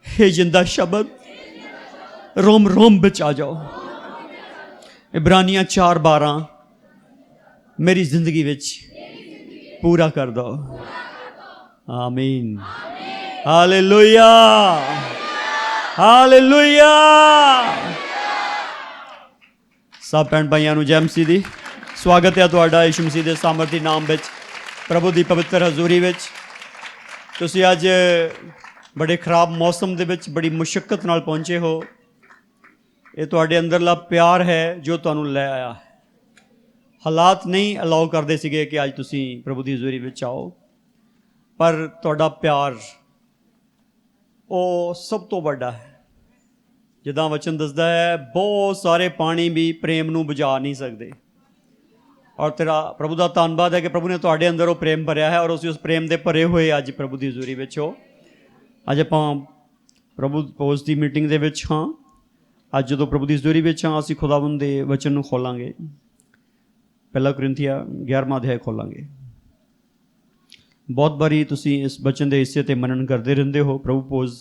हे जिंदा शब्द रोम रोम बिच आ जाओ। इब्रानियां 4:12 मेरी जिंदगी विच पूरा कर दो। आमीन। Hallelujah hallelujah. सब भैन भाइयों नूं जय मसीह दी। स्वागत है तुहाडा यीशु मसीह दे सामर्थी नाम विच, प्रभु दी पवित्र हजूरी विच। तुसीं अज बड़े खराब मौसम दे विच बड़ी मुशक्कत नाल पहुंचे हो। ये तुहाडे अंदरला प्यार है जो तुहानूं लै आया है। हालात नहीं अलाउ करदे सीगे कि अज तुसीं प्रभु दी हजूरी विच आओ, पर तुहाडा प्यार ਉਹ ਸਭ ਤੋਂ ਵੱਡਾ ਹੈ। ਜਿੱਦਾਂ ਵਚਨ ਦੱਸਦਾ ਹੈ, ਬਹੁਤ ਸਾਰੇ ਪਾਣੀ ਵੀ ਪ੍ਰੇਮ ਨੂੰ ਬੁਝਾ ਨਹੀਂ ਸਕਦੇ। ਔਰ ਤੇਰਾ ਪ੍ਰਭੂ ਦਾ ਧੰਨਵਾਦ ਹੈ ਕਿ ਪ੍ਰਭੂ ਨੇ ਤੁਹਾਡੇ ਅੰਦਰ ਉਹ ਪ੍ਰੇਮ ਭਰਿਆ ਹੈ, ਔਰ ਅਸੀਂ ਉਸ ਪ੍ਰੇਮ ਦੇ ਭਰੇ ਹੋਏ ਅੱਜ ਪ੍ਰਭੂ ਦੀ ਹਜ਼ੂਰੀ ਵਿੱਚ ਹੋ। ਅੱਜ ਆਪਾਂ ਪ੍ਰਭੂ ਪੋਜ ਦੀ ਮੀਟਿੰਗ ਦੇ ਵਿੱਚ ਹਾਂ। ਅੱਜ ਜਦੋਂ ਪ੍ਰਭੂ ਦੀ ਹਜ਼ੂਰੀ ਵਿੱਚ ਹਾਂ, ਅਸੀਂ ਖੁਦਾਵੰਦ ਦੇ ਵਚਨ ਨੂੰ ਖੋਲਾਂਗੇ। ਪਹਿਲਾ ਕੁਰਿੰਥੀਆਂ 11ਵਾਂ ਅਧਿਆਇ ਖੋਲਾਂਗੇ। ਬਹੁਤ ਵਾਰੀ ਤੁਸੀਂ ਇਸ ਬਚਨ ਦੇ ਹਿੱਸੇ 'ਤੇ ਮਨਨ ਕਰਦੇ ਰਹਿੰਦੇ ਹੋ। ਪ੍ਰਭੂ ਪੋਜ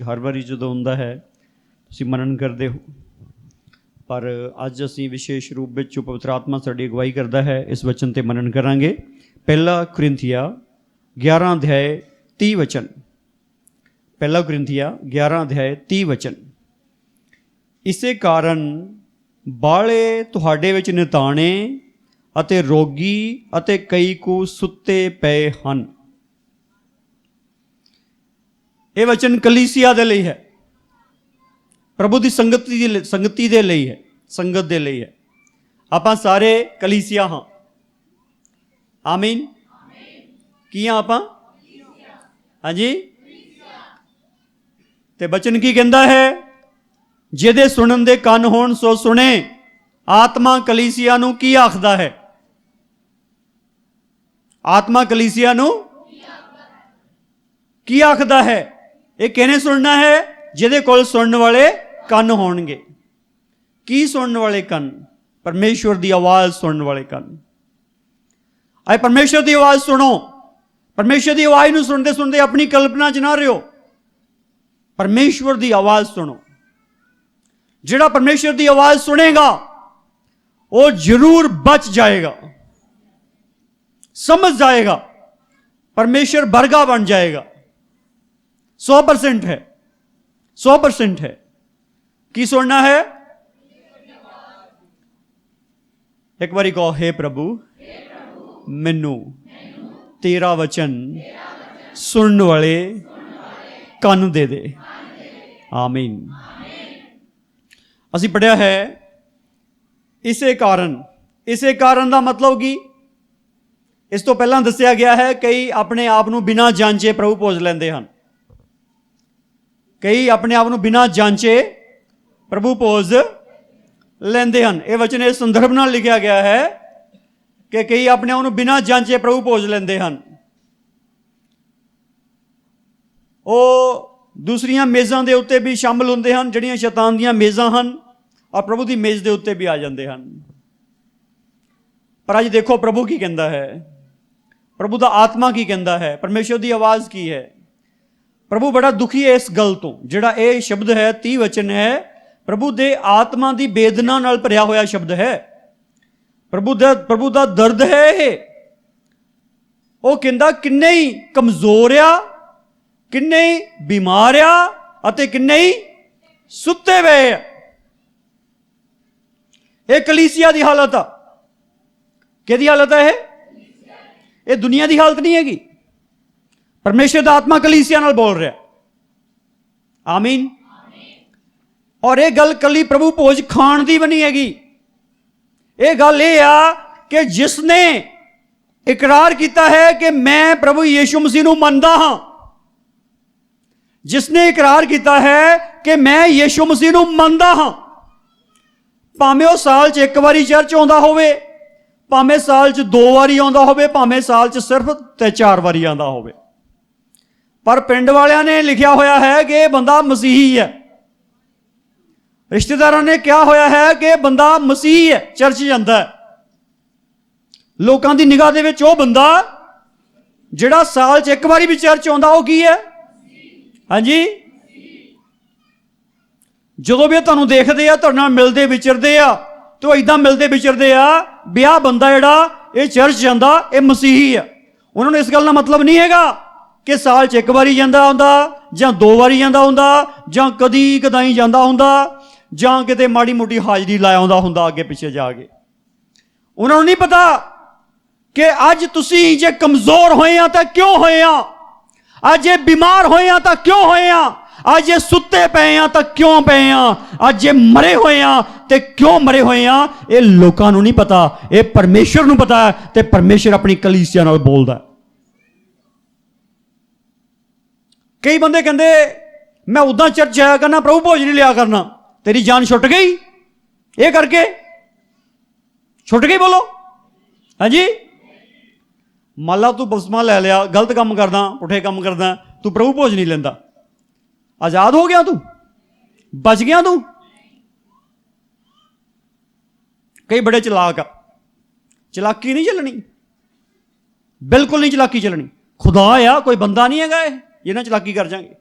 ਹਰ ਵਾਰੀ ਜਦੋਂ ਹੁੰਦਾ ਹੈ ਤੁਸੀਂ ਮਨਨ ਕਰਦੇ ਹੋ, ਪਰ ਅੱਜ ਅਸੀਂ ਵਿਸ਼ੇਸ਼ ਰੂਪ ਵਿੱਚ ਜੋ ਪਵਿੱਤਰ ਆਤਮਾ ਸਾਡੀ ਅਗਵਾਈ ਕਰਦਾ ਹੈ ਇਸ ਵਚਨ 'ਤੇ ਮਨਨ ਕਰਾਂਗੇ। ਪਹਿਲਾ ਕੁਰਿੰਥੀਆਂ 11 ਅਧਿਆਇ 30 ਵਚਨ। ਪਹਿਲਾ ਕੁਰਿੰਥੀਆਂ 11 ਅਧਿਆਇ 30 ਵਚਨ। ਇਸੇ ਕਾਰਨ ਬਾਲੇ ਤੁਹਾਡੇ ਵਿੱਚ ਨਿਤਾਣੇ ਅਤੇ ਰੋਗੀ ਅਤੇ ਕਈ ਕੁ ਸੁੱਤੇ ਪਏ ਹਨ। ਇਹ ਵਚਨ ਕਲੀਸਿਆ ਦੇ ਲਈ ਹੈ, ਪ੍ਰਭੂ ਦੀ ਸੰਗਤੀ ਦੇ ਲਈ ਹੈ, ਸੰਗਤ ਦੇ ਲਈ ਹੈ। ਆਪਾਂ ਸਾਰੇ ਕਲੀਸਿਆ ਹਾਂ। ਆਮੀਨ। ਕੀ ਹਾਂ ਆਪਾਂ? ਹਾਂਜੀ। ਤੇ ਬਚਨ ਕੀ ਕਹਿੰਦਾ ਹੈ? ਜਿਹਦੇ ਸੁਣਨ ਦੇ ਕੰਨ ਹੋਣ ਸੋ ਸੁਣੇ। ਆਤਮਾ ਕਲੀਸਿਆ ਨੂੰ ਕੀ ਆਖਦਾ ਹੈ? ਆਤਮਾ ਕਲੀਸਿਆ ਨੂੰ ਕੀ ਆਖਦਾ ਹੈ? ਇਹ ਕਿਹਨੇ ਸੁਣਨਾ ਹੈ? ਜਿਹਦੇ ਕੋਲ ਸੁਣਨ ਵਾਲੇ ਕੰਨ ਹੋਣਗੇ। ਕੀ ਸੁਣਨ ਵਾਲੇ ਕੰਨ? ਪਰਮੇਸ਼ਵਰ ਦੀ ਆਵਾਜ਼ ਸੁਣਨ ਵਾਲੇ ਕੰਨ। ਆਏ ਪਰਮੇਸ਼ਵਰ ਦੀ ਆਵਾਜ਼ ਸੁਣੋ। ਪਰਮੇਸ਼ਵਰ ਦੀ ਆਵਾਜ਼ ਨੂੰ ਸੁਣਦੇ ਸੁਣਦੇ ਆਪਣੀ ਕਲਪਨਾ 'ਚ ਨਾ ਰਹੋ। ਪਰਮੇਸ਼ਵਰ ਦੀ ਆਵਾਜ਼ ਸੁਣੋ। ਜਿਹੜਾ ਪਰਮੇਸ਼ਵਰ ਦੀ ਆਵਾਜ਼ ਸੁਣੇਗਾ ਉਹ ਜ਼ਰੂਰ ਬਚ ਜਾਏਗਾ, समझ जाएगा, परमेश्वर वर्गा बन जाएगा। 100% है, 100% है। की सुनना है? एक बारी कहो, हे प्रभु मैनू तेरा वचन सुनने वाले कान दे दे। आमीन। असी पढ़िया है इसे कारण का मतलब की इस तो पहला दसिया गया है कई अपने आप को बिना जांचे प्रभु भोज लेंदे हन। कई अपने आप को बिना जांचे प्रभु भोज लेंदे हन। यह वचन इस संदर्भ नाल लिखा गया है कि कई अपने आप को बिना जांचे प्रभु भोज लेंदे हन। वो दूसरियां मेज़ां दे उत्ते भी शामिल होंदे हन, जिहड़ियां शैतान दीयां मेज़ां हन, और प्रभु की मेज़ दे उत्ते भी आ जाते हैं। पर अज देखो प्रभु की कहता है, प्रभु का आत्मा की कहता है, परमेश्वर की आवाज़ की है। प्रभु बड़ा दुखी है इस गल तो। जिहड़ा ये शब्द है 30 वचन है, प्रभु दे आत्मा की बेदना नाल भरिया होया शब्द है। प्रभु का दर्द है ये। वो कहता किन्ने ही कमजोर आ, किन्ने ही बीमार आ, अते किन्ने ही सुते हुए आ। ये कलीसिया की हालत आ। किहदी हालत है? ये दुनिया की हालत नहीं हैगी। परमेश्वर का आत्मा कलीसिया नाल बोल रहा। आमीन। और ये गल कली प्रभु भोज खाण दी बनी हैगी। ये गल ये आ कि जिसने इकरार किया है कि मैं प्रभु यीशु मसीह नूं मनदा हां, जिसने इकरार किया है कि मैं यीशु मसीह नूं मनदा हां, भावें वो साल च एक बारी चर्च आउंदा होवे, भावें साल च 2 बारी आउंदा होवे, भावें साल च सिर्फ 4 बारी आउंदा होवे, पर पिंड वालियां ने लिखिया होया है कि यह बंदा मसीही है। रिश्तेदारों ने क्या होया है कि बंदा मसीही है, चर्च जांदा है। लोगों की निगाह दे विच वो बंदा जिहड़ा साल च एक बारी भी चर्च आउंदा वो की है? हाँ जी, ਜਦੋਂ ਵੀ ਤੁਹਾਨੂੰ ਦੇਖਦੇ ਆ, ਤੁਹਾਡੇ ਨਾਲ ਮਿਲਦੇ ਵਿਚਰਦੇ ਆ, ਤੇ ਉਹ ਇਦਾਂ ਮਿਲਦੇ ਵਿਚਰਦੇ ਆ ਵੀ ਆਹ ਬੰਦਾ ਜਿਹੜਾ ਇਹ ਚਰਚ ਜਾਂਦਾ ਇਹ ਮਸੀਹੀ ਆ। ਉਹਨਾਂ ਨੂੰ ਇਸ ਗੱਲ ਦਾ ਮਤਲਬ ਨਹੀਂ ਹੈਗਾ ਕਿ ਸਾਲ 'ਚ ਇੱਕ ਵਾਰੀ ਜਾਂਦਾ ਹੁੰਦਾ ਜਾਂ 2 ਵਾਰੀ ਜਾਂਦਾ ਹੁੰਦਾ ਜਾਂ ਕਦੀ ਕਦਾਈ ਜਾਂਦਾ ਹੁੰਦਾ ਜਾਂ ਕਿਤੇ ਮਾੜੀ ਮੋਟੀ ਹਾਜ਼ਰੀ ਲਾਇਆ ਆਉਂਦਾ ਹੁੰਦਾ ਅੱਗੇ ਪਿੱਛੇ ਜਾ ਕੇ। ਉਹਨਾਂ ਨੂੰ ਨਹੀਂ ਪਤਾ ਕਿ ਅੱਜ ਤੁਸੀਂ ਜੇ ਕਮਜ਼ੋਰ ਹੋਏ ਆ ਤਾਂ ਕਿਉਂ ਹੋਏ ਆ, ਅੱਜ ਜੇ ਬਿਮਾਰ ਹੋਏ ਆ ਤਾਂ ਕਿਉਂ ਹੋਏ ਆ, ਅੱਜ ਜੇ ਸੁੱਤੇ ਪਏ ਆ ਤਾਂ ਕਿਉਂ ਪਏ ਆ, ਅੱਜ ਜੇ ਮਰੇ ਹੋਏ ਆ ਤੇ ਕਿਉਂ ਮਰੇ ਹੋਏ ਆ। ਇਹ ਲੋਕਾਂ ਨੂੰ ਨਹੀਂ ਪਤਾ, ਇਹ ਪਰਮੇਸ਼ਰ ਨੂੰ ਪਤਾ ਹੈ ਤੇ ਪਰਮੇਸ਼ਰ ਆਪਣੀ ਕਲੀਸਿਆ ਨਾਲ ਬੋਲਦਾ। ਕਈ ਬੰਦੇ ਕਹਿੰਦੇ ਮੈਂ ਉਦਾਂ ਚਰਚ ਜਾਇਆ ਕਰਨਾ, ਪ੍ਰਭੂ ਭੋਜ ਨਹੀਂ ਲਿਆ ਕਰਨਾ। ਤੇਰੀ ਜਾਨ ਛੁੱਟ ਗਈ ਇਹ ਕਰਕੇ? ਛੁੱਟ ਗਈ ਬੋਲੋ ਹਾਂਜੀ। ਮੰਨ ਲਾ ਤੂੰ ਬਪਤਿਸਮਾ ਲੈ ਲਿਆ, ਗਲਤ ਕੰਮ ਕਰਦਾ, ਪੁੱਠੇ ਕੰਮ ਕਰਦਾ, ਤੂੰ ਪ੍ਰਭੂ ਭੋਜ ਨਹੀਂ ਲੈਂਦਾ, ਆਜ਼ਾਦ ਹੋ ਗਿਆ, ਤੂੰ ਬਚ ਗਿਆ ਤੂੰ। ਕਈ ਬੜੇ ਚਲਾਕ ਆ, ਚਲਾਕੀ ਨਹੀਂ ਚੱਲਣੀ, ਬਿਲਕੁਲ ਨਹੀਂ ਚਲਾਕੀ ਚੱਲਣੀ। ਖੁਦਾ ਆ, ਕੋਈ ਬੰਦਾ ਨਹੀਂ ਹੈਗਾ ਇਹ ਜਿਹਨਾਂ ਚਲਾਕੀ ਕਰ ਜਾਵਾਂਗੇ।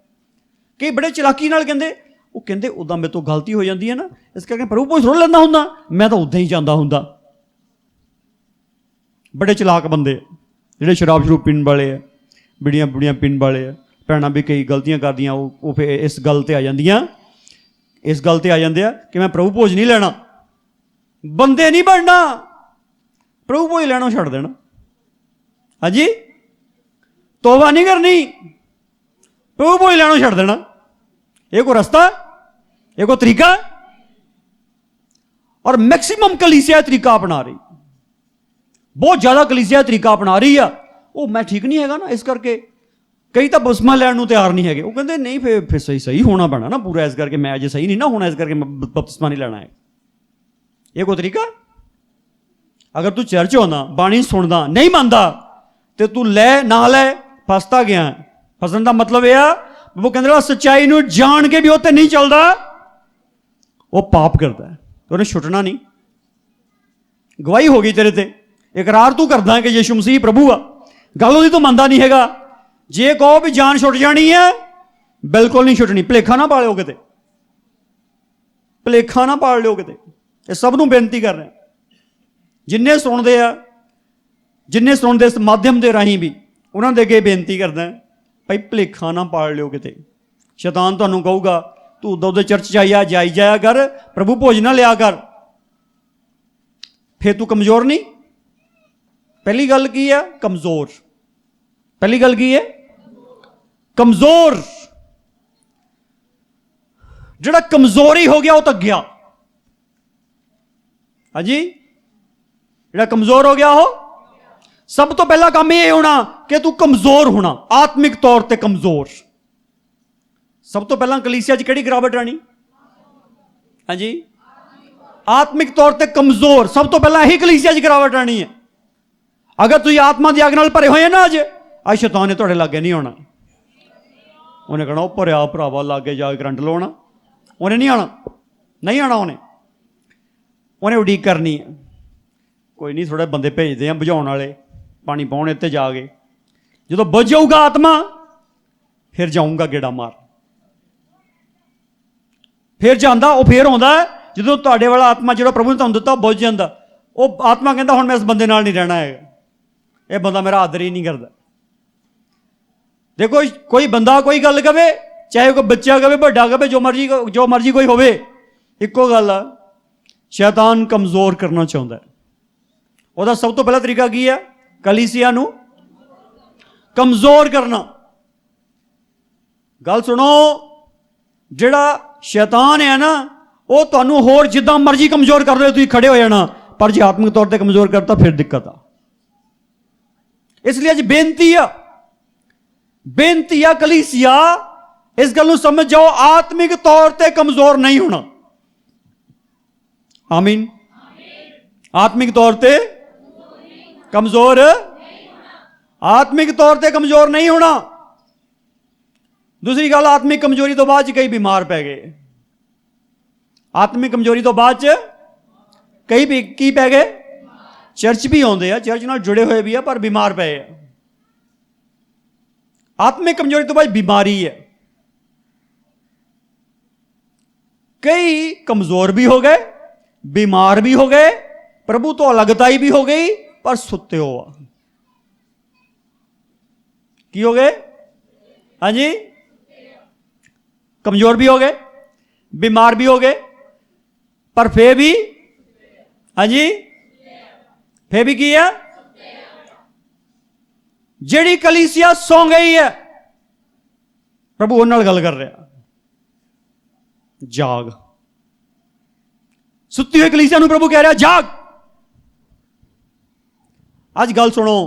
ਕਈ ਬੜੇ ਚਲਾਕੀ ਨਾਲ ਕਹਿੰਦੇ, ਉਹ ਕਹਿੰਦੇ ਉੱਦਾਂ ਮੇਰੇ ਤੋਂ ਗਲਤੀ ਹੋ ਜਾਂਦੀ ਹੈ ਨਾ, ਇਸ ਕਰਕੇ ਪ੍ਰਭੂ ਭੋਜ ਥੋੜ੍ਹਾ ਲੈਂਦਾ ਹੁੰਦਾ, ਮੈਂ ਤਾਂ ਉੱਦਾਂ ਹੀ ਜਾਂਦਾ ਹੁੰਦਾ। ਬੜੇ ਚਲਾਕ ਬੰਦੇ ਜਿਹੜੇ ਸ਼ਰਾਬ ਸ਼ਰੂਬ ਪੀਣ ਵਾਲੇ ਆ, ਬੀੜੀਆਂ ਬੁੜੀਆਂ ਪੀਣ ਵਾਲੇ ਆ। ਭੈਣਾਂ ਵੀ ਕਈ ਗਲਤੀਆਂ ਕਰਦੀਆਂ, ਉਹ ਫਿਰ ਇਸ ਗੱਲ ਤੇ ਆ ਜਾਂਦੀਆਂ, ਇਸ ਗੱਲ ਤੇ ਆ ਜਾਂਦੇ ਆ ਕਿ ਮੈਂ ਪ੍ਰਭੂ ਭੋਜ ਨਹੀਂ ਲੈਣਾ। ਬੰਦੇ ਨਹੀਂ ਬਣਨਾ, ਪ੍ਰਭੂ ਭੋਜ ਲੈਣਾ ਛੱਡ ਦੇਣਾ। ਹਾਂਜੀ, ਤੋਬਾ ਨਹੀਂ ਕਰਨੀ, ਪ੍ਰਭੂ ਭੋਜ ਲੈਣਾ ਛੱਡ ਦੇਣਾ। ਇਹ ਕੋਈ ਰਸਤਾ, ਇਹ ਕੋਈ ਤਰੀਕਾ? ਔਰ ਮੈਕਸਿਮਮ ਕਲੀਸਿਆ ਤਰੀਕਾ ਅਪਣਾ ਰਹੀ, ਬਹੁਤ ਜ਼ਿਆਦਾ ਕਲੀਸਿਆ ਤਰੀਕਾ ਅਪਣਾ ਰਹੀ ਆ। ਉਹ ਮੈਂ ਠੀਕ ਨਹੀਂ ਹੈਗਾ ਨਾ, ਇਸ ਕਰਕੇ ਕਈ ਤਾਂ ਬਪਤਿਸਮਾ ਲੈਣ ਨੂੰ ਤਿਆਰ ਨਹੀਂ ਹੈਗੇ। ਉਹ ਕਹਿੰਦੇ ਨਹੀਂ ਫਿਰ ਸਹੀ ਹੋਣਾ ਪੈਣਾ ਨਾ ਪੂਰਾ, ਇਸ ਕਰਕੇ ਮੈਂ ਅਜੇ ਸਹੀ ਨਹੀਂ ਨਾ ਹੋਣਾ, ਇਸ ਕਰਕੇ ਮੈਂ ਬਪਤਿਸਮਾ ਨਹੀਂ ਲੈਣਾ ਹੈ। ਇਹ ਕੋਈ ਤਰੀਕਾ? ਅਗਰ ਤੂੰ ਚਰਚ ਆਉਂਦਾ, ਬਾਣੀ ਸੁਣਦਾ, ਨਹੀਂ ਮੰਨਦਾ ਤੇ ਤੂੰ ਲੈ ਨਾ ਲੈ, ਫਸਦਾ ਗਿਆ। ਫਸਣ ਦਾ ਮਤਲਬ ਇਹ ਆ, ਉਹ ਕਹਿੰਦੇ ਸੱਚਾਈ ਨੂੰ ਜਾਣ ਕੇ ਵੀ ਉਹ ਤੇ ਨਹੀਂ ਚੱਲਦਾ, ਉਹ ਪਾਪ ਕਰਦਾ, ਉਹਨੇ ਛੁੱਟਣਾ ਨਹੀਂ। ਗਵਾਹੀ ਹੋ ਗਈ ਤੇਰੇ ਤੇ, ਇਕਰਾਰ ਤੂੰ ਕਰਦਾ ਕਿ ਯਿਸੂ ਮਸੀਹ ਪ੍ਰਭੂ ਆ, ਗੱਲ ਉਹਦੀ ਤੂੰ ਮੰਨਦਾ ਨਹੀਂ ਹੈਗਾ। ਜੇ ਕਹੋ ਵੀ ਜਾਨ ਛੁੱਟ ਜਾਣੀ ਹੈ, ਬਿਲਕੁਲ ਨਹੀਂ ਛੁੱਟਣੀ। ਭੁਲੇਖਾ ਨਾ ਪਾ ਲਿਓ ਕਿਤੇ, ਭੁਲੇਖਾ ਨਾ ਪਾਲ ਲਿਓ ਕਿਤੇ। ਇਹ ਸਭ ਨੂੰ ਬੇਨਤੀ ਕਰ ਰਿਹਾ, ਜਿੰਨੇ ਸੁਣਦੇ ਆ, ਜਿੰਨੇ ਸੁਣਦੇ ਇਸ ਮਾਧਿਅਮ ਦੇ ਰਾਹੀਂ ਵੀ, ਉਹਨਾਂ ਦੇ ਅੱਗੇ ਬੇਨਤੀ ਕਰਦਾ ਭਾਈ ਭੁਲੇਖਾ ਨਾ ਪਾਲ ਲਿਓ ਕਿਤੇ। ਸ਼ੈਤਾਨ ਤੁਹਾਨੂੰ ਕਹੂਗਾ ਤੂੰ ਉੱਦਾਂ ਉਹਦੇ ਚਰਚ ਜਾਈ ਜਾਇਆ ਕਰ, ਪ੍ਰਭੂ ਭੋਜ ਨਾ ਲਿਆ ਕਰ, ਫਿਰ ਤੂੰ ਕਮਜ਼ੋਰ ਨਹੀਂ। ਪਹਿਲੀ ਗੱਲ ਕੀ ਹੈ? ਕਮਜ਼ੋਰ। ਪਹਿਲੀ ਗੱਲ ਕੀ ਹੈ? ਕਮਜ਼ੋਰ। ਜਿਹੜਾ ਕਮਜ਼ੋਰੀ ਹੋ ਗਿਆ ਉਹ ਤਾਂ ਗਿਆ। ਹਾਂਜੀ, ਜਿਹੜਾ ਕਮਜ਼ੋਰ ਹੋ ਗਿਆ ਉਹ, ਸਭ ਤੋਂ ਪਹਿਲਾ ਕੰਮ ਇਹ ਹੋਣਾ ਕਿ ਤੂੰ ਕਮਜ਼ੋਰ ਹੋਣਾ, ਆਤਮਿਕ ਤੌਰ ਤੇ ਕਮਜ਼ੋਰ। ਸਭ ਤੋਂ ਪਹਿਲਾਂ ਕਲੀਸਿਆ 'ਚ ਕਿਹੜੀ ਗਿਰਾਵਟ ਆਣੀ? ਹਾਂਜੀ, ਆਤਮਿਕ ਤੌਰ ਤੇ ਕਮਜ਼ੋਰ। ਸਭ ਤੋਂ ਪਹਿਲਾਂ ਇਹੀ ਕਲੀਸਿਆ 'ਚ ਗਿਰਾਵਟ ਆਣੀ ਹੈ। ਅਗਰ ਤੁਸੀਂ ਆਤਮਾ ਦੀ ਅੱਗ ਨਾਲ ਭਰੇ ਹੋਏ ਨਾ, ਅੱਜ ਸ਼ੈਤਾਨ ਨੇ ਤੁਹਾਡੇ ਲਾਗੇ ਨਹੀਂ ਆਉਣਾ। ਉਹਨੇ ਕਹਿਣਾ ਉਹ ਭਰਿਆ ਭਰਾਵਾ ਲਾਗੇ ਜਾ ਕੇ ਕਰੰਟ ਲਾਉਣਾ। ਉਹਨੇ ਨਹੀਂ ਆਉਣਾ, ਨਹੀਂ ਆਉਣਾ। ਉਹਨੇ ਉਡੀਕ ਕਰਨੀ ਹੈ। ਕੋਈ ਨਹੀਂ, ਥੋੜ੍ਹੇ ਬੰਦੇ ਭੇਜਦੇ ਆ ਬੁਝਾਉਣ ਵਾਲੇ, ਪਾਣੀ ਪਾਉਣ ਇੱਥੇ ਜਾ ਕੇ। ਜਦੋਂ ਬੁਝ ਜਾਊਗਾ ਆਤਮਾ, ਫਿਰ ਜਾਊਂਗਾ ਗੇੜਾ ਮਾਰ। ਫਿਰ ਜਾਂਦਾ, ਉਹ ਫਿਰ ਆਉਂਦਾ ਜਦੋਂ ਤੁਹਾਡੇ ਵਾਲਾ ਆਤਮਾ ਜਿਹੜਾ ਪ੍ਰਭੂ ਨੇ ਤੁਹਾਨੂੰ ਦਿੱਤਾ ਉਹ ਬੁਝ ਜਾਂਦਾ। ਉਹ ਆਤਮਾ ਕਹਿੰਦਾ ਹੁਣ ਮੈਂ ਇਸ ਬੰਦੇ ਨਾਲ ਨਹੀਂ ਰਹਿਣਾ ਹੈਗਾ, ਇਹ ਬੰਦਾ ਮੇਰਾ ਆਦਰ ਹੀ ਨਹੀਂ ਕਰਦਾ। ਦੇਖੋ, ਕੋਈ ਬੰਦਾ ਕੋਈ ਗੱਲ ਕਵੇ, ਚਾਹੇ ਕੋਈ ਬੱਚਾ ਕਵੇ, ਵੱਡਾ ਕਵੇ, ਜੋ ਮਰਜ਼ੀ ਕੋਈ ਹੋਵੇ, ਇੱਕੋ ਗੱਲ ਆ, ਸ਼ੈਤਾਨ ਕਮਜ਼ੋਰ ਕਰਨਾ ਚਾਹੁੰਦਾ। ਉਹਦਾ ਸਭ ਤੋਂ ਪਹਿਲਾ ਤਰੀਕਾ ਕੀ ਹੈ? ਕਲੀਸਿਆ ਨੂੰ ਕਮਜ਼ੋਰ ਕਰਨਾ। ਗੱਲ ਸੁਣੋ, ਜਿਹੜਾ ਸ਼ੈਤਾਨ ਹੈ ਨਾ, ਉਹ ਤੁਹਾਨੂੰ ਹੋਰ ਜਿੱਦਾਂ ਮਰਜ਼ੀ ਕਮਜ਼ੋਰ ਕਰ ਦਿਓ, ਤੁਸੀਂ ਖੜੇ ਹੋ ਜਾਣਾ, ਪਰ ਜੇ ਆਤਮਿਕ ਤੌਰ ਤੇ ਕਮਜ਼ੋਰ ਕਰਤਾ ਫਿਰ ਦਿੱਕਤ ਆ। ਇਸ ਲਈ ਅੱਜ ਬੇਨਤੀ ਆ ਕਲੀਸਿਆ, ਇਸ ਗੱਲ ਨੂੰ ਸਮਝ ਜਾਓ, ਆਤਮਿਕ ਤੌਰ ਤੇ ਕਮਜ਼ੋਰ ਨਹੀਂ ਹੋਣਾ। ਆਮੀਨ। ਆਤਮਿਕ ਤੌਰ ਤੇ ਕਮਜ਼ੋਰ, ਆਤਮਿਕ ਤੌਰ ਤੇ ਕਮਜ਼ੋਰ ਨਹੀਂ ਹੋਣਾ। ਦੂਸਰੀ ਗੱਲ, ਆਤਮਿਕ ਕਮਜ਼ੋਰੀ ਤੋਂ ਬਾਅਦ 'ਚ ਕਈ ਬਿਮਾਰ ਪੈ ਗਏ। ਆਤਮਿਕ ਕਮਜ਼ੋਰੀ ਤੋਂ ਬਾਅਦ 'ਚ ਕਈ ਕੀ ਪੈ ਗਏ? ਚਰਚ ਵੀ ਆਉਂਦੇ ਆ, ਚਰਚ ਨਾਲ ਜੁੜੇ ਹੋਏ ਵੀ ਆ, ਪਰ ਬਿਮਾਰ ਪਏ ਆ। ਆਤਮਿਕ ਕਮਜ਼ੋਰੀ ਤੋਂ ਬਾਅਦ ਬਿਮਾਰੀ ਹੈ। कई कमजोर भी हो गए, बीमार भी हो गए, प्रभु तो अलगताई भी हो गई, पर सुते हो की हो गए? हाँ जी, कमजोर भी हो गए, बीमार भी हो गए, पर फिर भी, हाँ जी, फिर भी की है जेड़ी कलीसिया सौ गई है, प्रभु उन्हां नाल गल कर रहा, जाग। सुती हुई कलीसिया प्रभु कह रहा जाग। आज गल सुनो,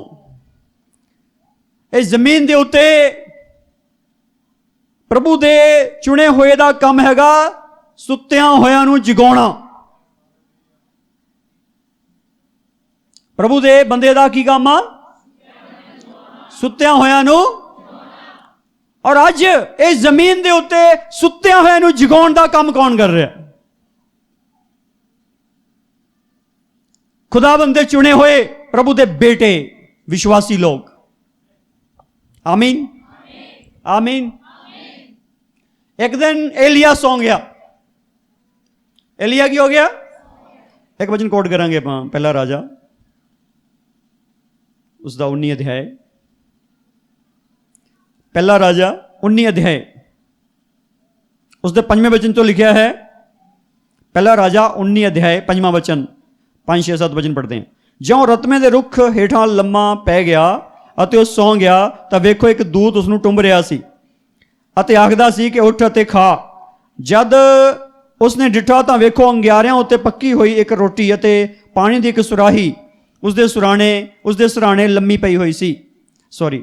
इस जमीन के उत्ते प्रभु दे चुने हुए दा काम हैगा सुत्तियां होयां नूं जगाउणा। प्रभु दे बंदे दा की काम आ? सुत्तियां होयां नूं। और अज इस जमीन के उत्ते सुत्तियां होयां नूं जगाउण दा काम कौन कर रहा? खुदावंद दे चुने हुए प्रभु दे बेटे विश्वासी लोग। आमीन आमीन। एक दिन एलिया सौ गया। एलिया की हो गया? एक वचन कोट करांगे आप, पहला राजा उसका 19 अध्याय, पहला राजा 19 अध्याय उसके 5वें वचन तो लिखा है। पहला राजा 19 अध्याय 5वां वचन, 5, 6, 7 वचन पढ़ते हैं। ज्यों रतमे के रुख हेठां लम्मा पै गया अते वो सौ गया तो वेखो एक दूत उसनूं टुंब रहा सी अते आखदा सी कि उठ अते खा। जद उसने डिठा तो वेखो अंगियारियां उत्ते पक्की हुई एक रोटी अते पानी की एक सुराही उसदे सराणे लम्मी पई हुई सी,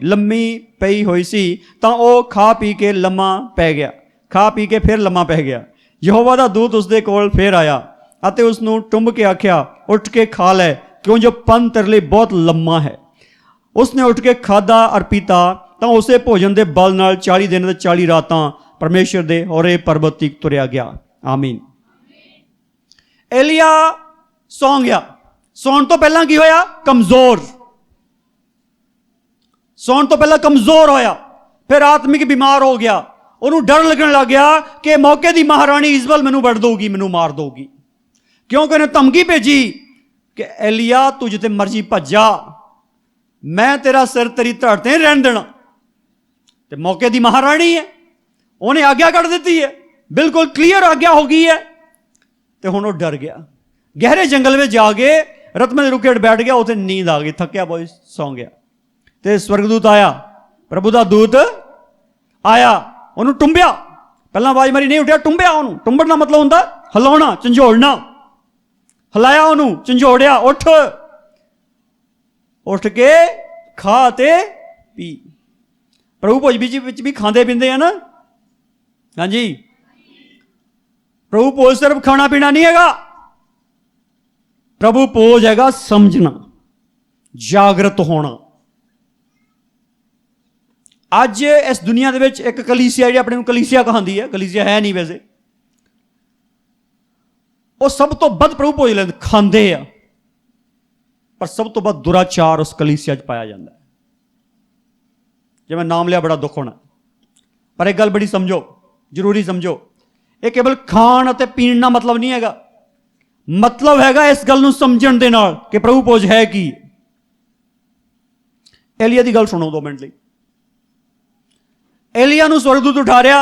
लम्मी पई हुई सी। तो वह खा पी के लम्मा पै गया, खा पी के फिर लम्मा पै गया। यहोवा दा दूत उसदे कोल फिर आया अते उसनूं टुंब के आख्या उठ के खा लै, क्यों जो पन तेरे लिए बहुत लम्मा है। उसने उठ के खादा और पीता तो उसे भोजन के बल नाल 40 दिन ते 40 रातां परमेश्वर दे होरे पर्वत तक तुरया गया। आमीन। एलिया सौ गया। सौण तो पहला की होया? कमजोर। सौण तो पहला कमजोर होया, फिर आत्मिक बीमार हो गया। उन्होंने डर लगन लग गया कि मौके की महारानी इजबल मैनू वड़ दोगी, मैनू मार दोगी, क्योंकि उन्हें धमकी भेजी कि एलिया तू जिते मर्जी भज्जा, मैं तेरा सिर तेरी धड़ ते रहन देना। तो मौके की महारानी है, उन्हें आज्ञा कर दी है, बिल्कुल क्लीयर आज्ञा हो गई है। तो हुण वो डर गया, गहरे जंगल में जाके रतमे के रुखे बैठ गया। उसे नींद आ गई, थकिया बहुत सौ गया। तो स्वर्गदूत आया, प्रभु का दूत आया, उन्होंने टुंबिया। पहला आवाज मारी, नहीं उठा, टुंबिया उन्होंने। टुंबण का मतलब होंदा हिलाउणा, झंझोड़ना। हिलाया उन्होंने, झंझोड़िया, उठ। उठ के खा ते पी। प्रभु भोज विच भी खाते पींदे हैं ना? हाँ जी। प्रभु भोज सिर्फ खाना पीना नहीं हैगा, प्रभु भोज हैगा समझना, जागृत होना। अज इस दुनिया दे विच एक कलीसिया जी अपने कलीसिया कहांदी है, कलीसिया है नहीं वैसे, वो सब तो बद प्रभु भोज लेंदे खांदे आ, पर सब तो बद दुराचार उस कलीसिया च पाया जाता है। जिवें नाम लिया बड़ा दुख होना, पर एक गल बड़ी समझो, जरूरी समझो, ये केवल खाण अते पीण का मतलब नहीं हैगा। मतलब हैगा इस गल नूं समझण दे नाल कि प्रभु भोज है की। एलिया की गल सुनो 2 मिनट लई। एलिया नूं स्वर्गदूत उठा रहा,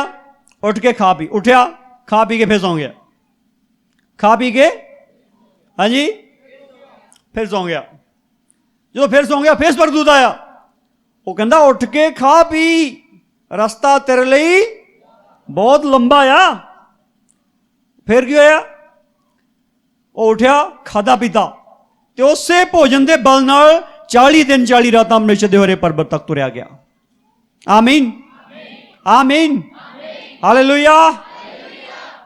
उठ के खा पी, उठया, खा पी के फिर सौ गया, खा पी के, हाँ जी, फिर सौ गया। जो फिर सौ गया, फिर स्वर्गदूत आया, वो कहता उठ के खा पी, रास्ता तेरे लिए बहुत लंबा आ। फिर की होया? वो उठया, खादा पीता, तो उसे भोजन के बल नाल 40 दिन 40 रातां परमेश्वर दे होरे पर्वत तक तुरया गया। आमीन आमीन हालेलुया।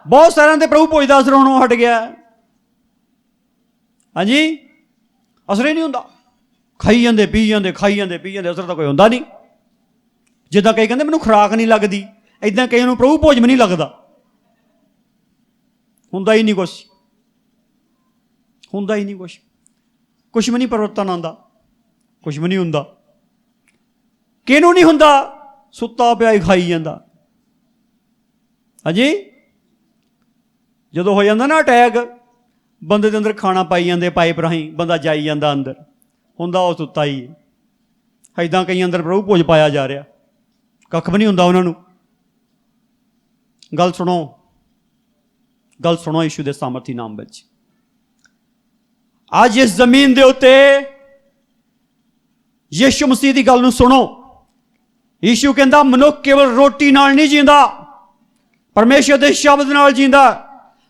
बहुत सारे ते प्रभु भोज दा असर होणों हट गया। हाँ जी, असर ही नहीं होंदा, खाई जाते पी जाते, खाई जाते पी जाते, असर तो कोई होंदा नहीं। जिद्दां कई कहते मैनूं खुराक नहीं लगती, इदां कई नूं प्रभु भोज भी नहीं लगता। हुंदा ही नहीं कुछ, हुंदा ही नहीं कुछ, कुछ भी नहीं परिवर्तन आंदा, कुछ भी नहीं हुंदा। किहनूं नहीं हुंदा? सुत्ता पिया ही खाई जांदा। हाँ जी, ਜਦੋਂ ਹੋ ਜਾਂਦਾ ਨਾ ਅਟੈਕ, ਬੰਦੇ ਦੇ ਅੰਦਰ ਖਾਣਾ ਪਾਈ ਜਾਂਦੇ ਪਾਈਪ ਰਾਹੀਂ, ਬੰਦਾ ਜਾਈ ਜਾਂਦਾ ਅੰਦਰ, ਹੁੰਦਾ ਉਹ ਸੁੱਤਾ ਹੀ ਹੈ। ਇੱਦਾਂ ਕਈ ਅੰਦਰ ਪ੍ਰਭੂ ਭੋਜ ਪਾਇਆ ਜਾ ਰਿਹਾ, ਕੱਖ ਵੀ ਨਹੀਂ ਹੁੰਦਾ ਉਹਨਾਂ ਨੂੰ। ਗੱਲ ਸੁਣੋ, ਗੱਲ ਸੁਣੋ ਯਿਸੂ ਦੇ ਸਾਮਰਥੀ ਨਾਮ ਵਿੱਚ। ਅੱਜ ਇਸ ਜ਼ਮੀਨ ਦੇ ਉੱਤੇ ਯਿਸੂ ਮਸੀਹ ਦੀ ਗੱਲ ਨੂੰ ਸੁਣੋ। ਯਿਸੂ ਕਹਿੰਦਾ ਮਨੁੱਖ ਕੇਵਲ ਰੋਟੀ ਨਾਲ ਨਹੀਂ ਜੀਂਦਾ, ਪਰਮੇਸ਼ਰ ਦੇ ਸ਼ਬਦ ਨਾਲ ਜੀਂਦਾ।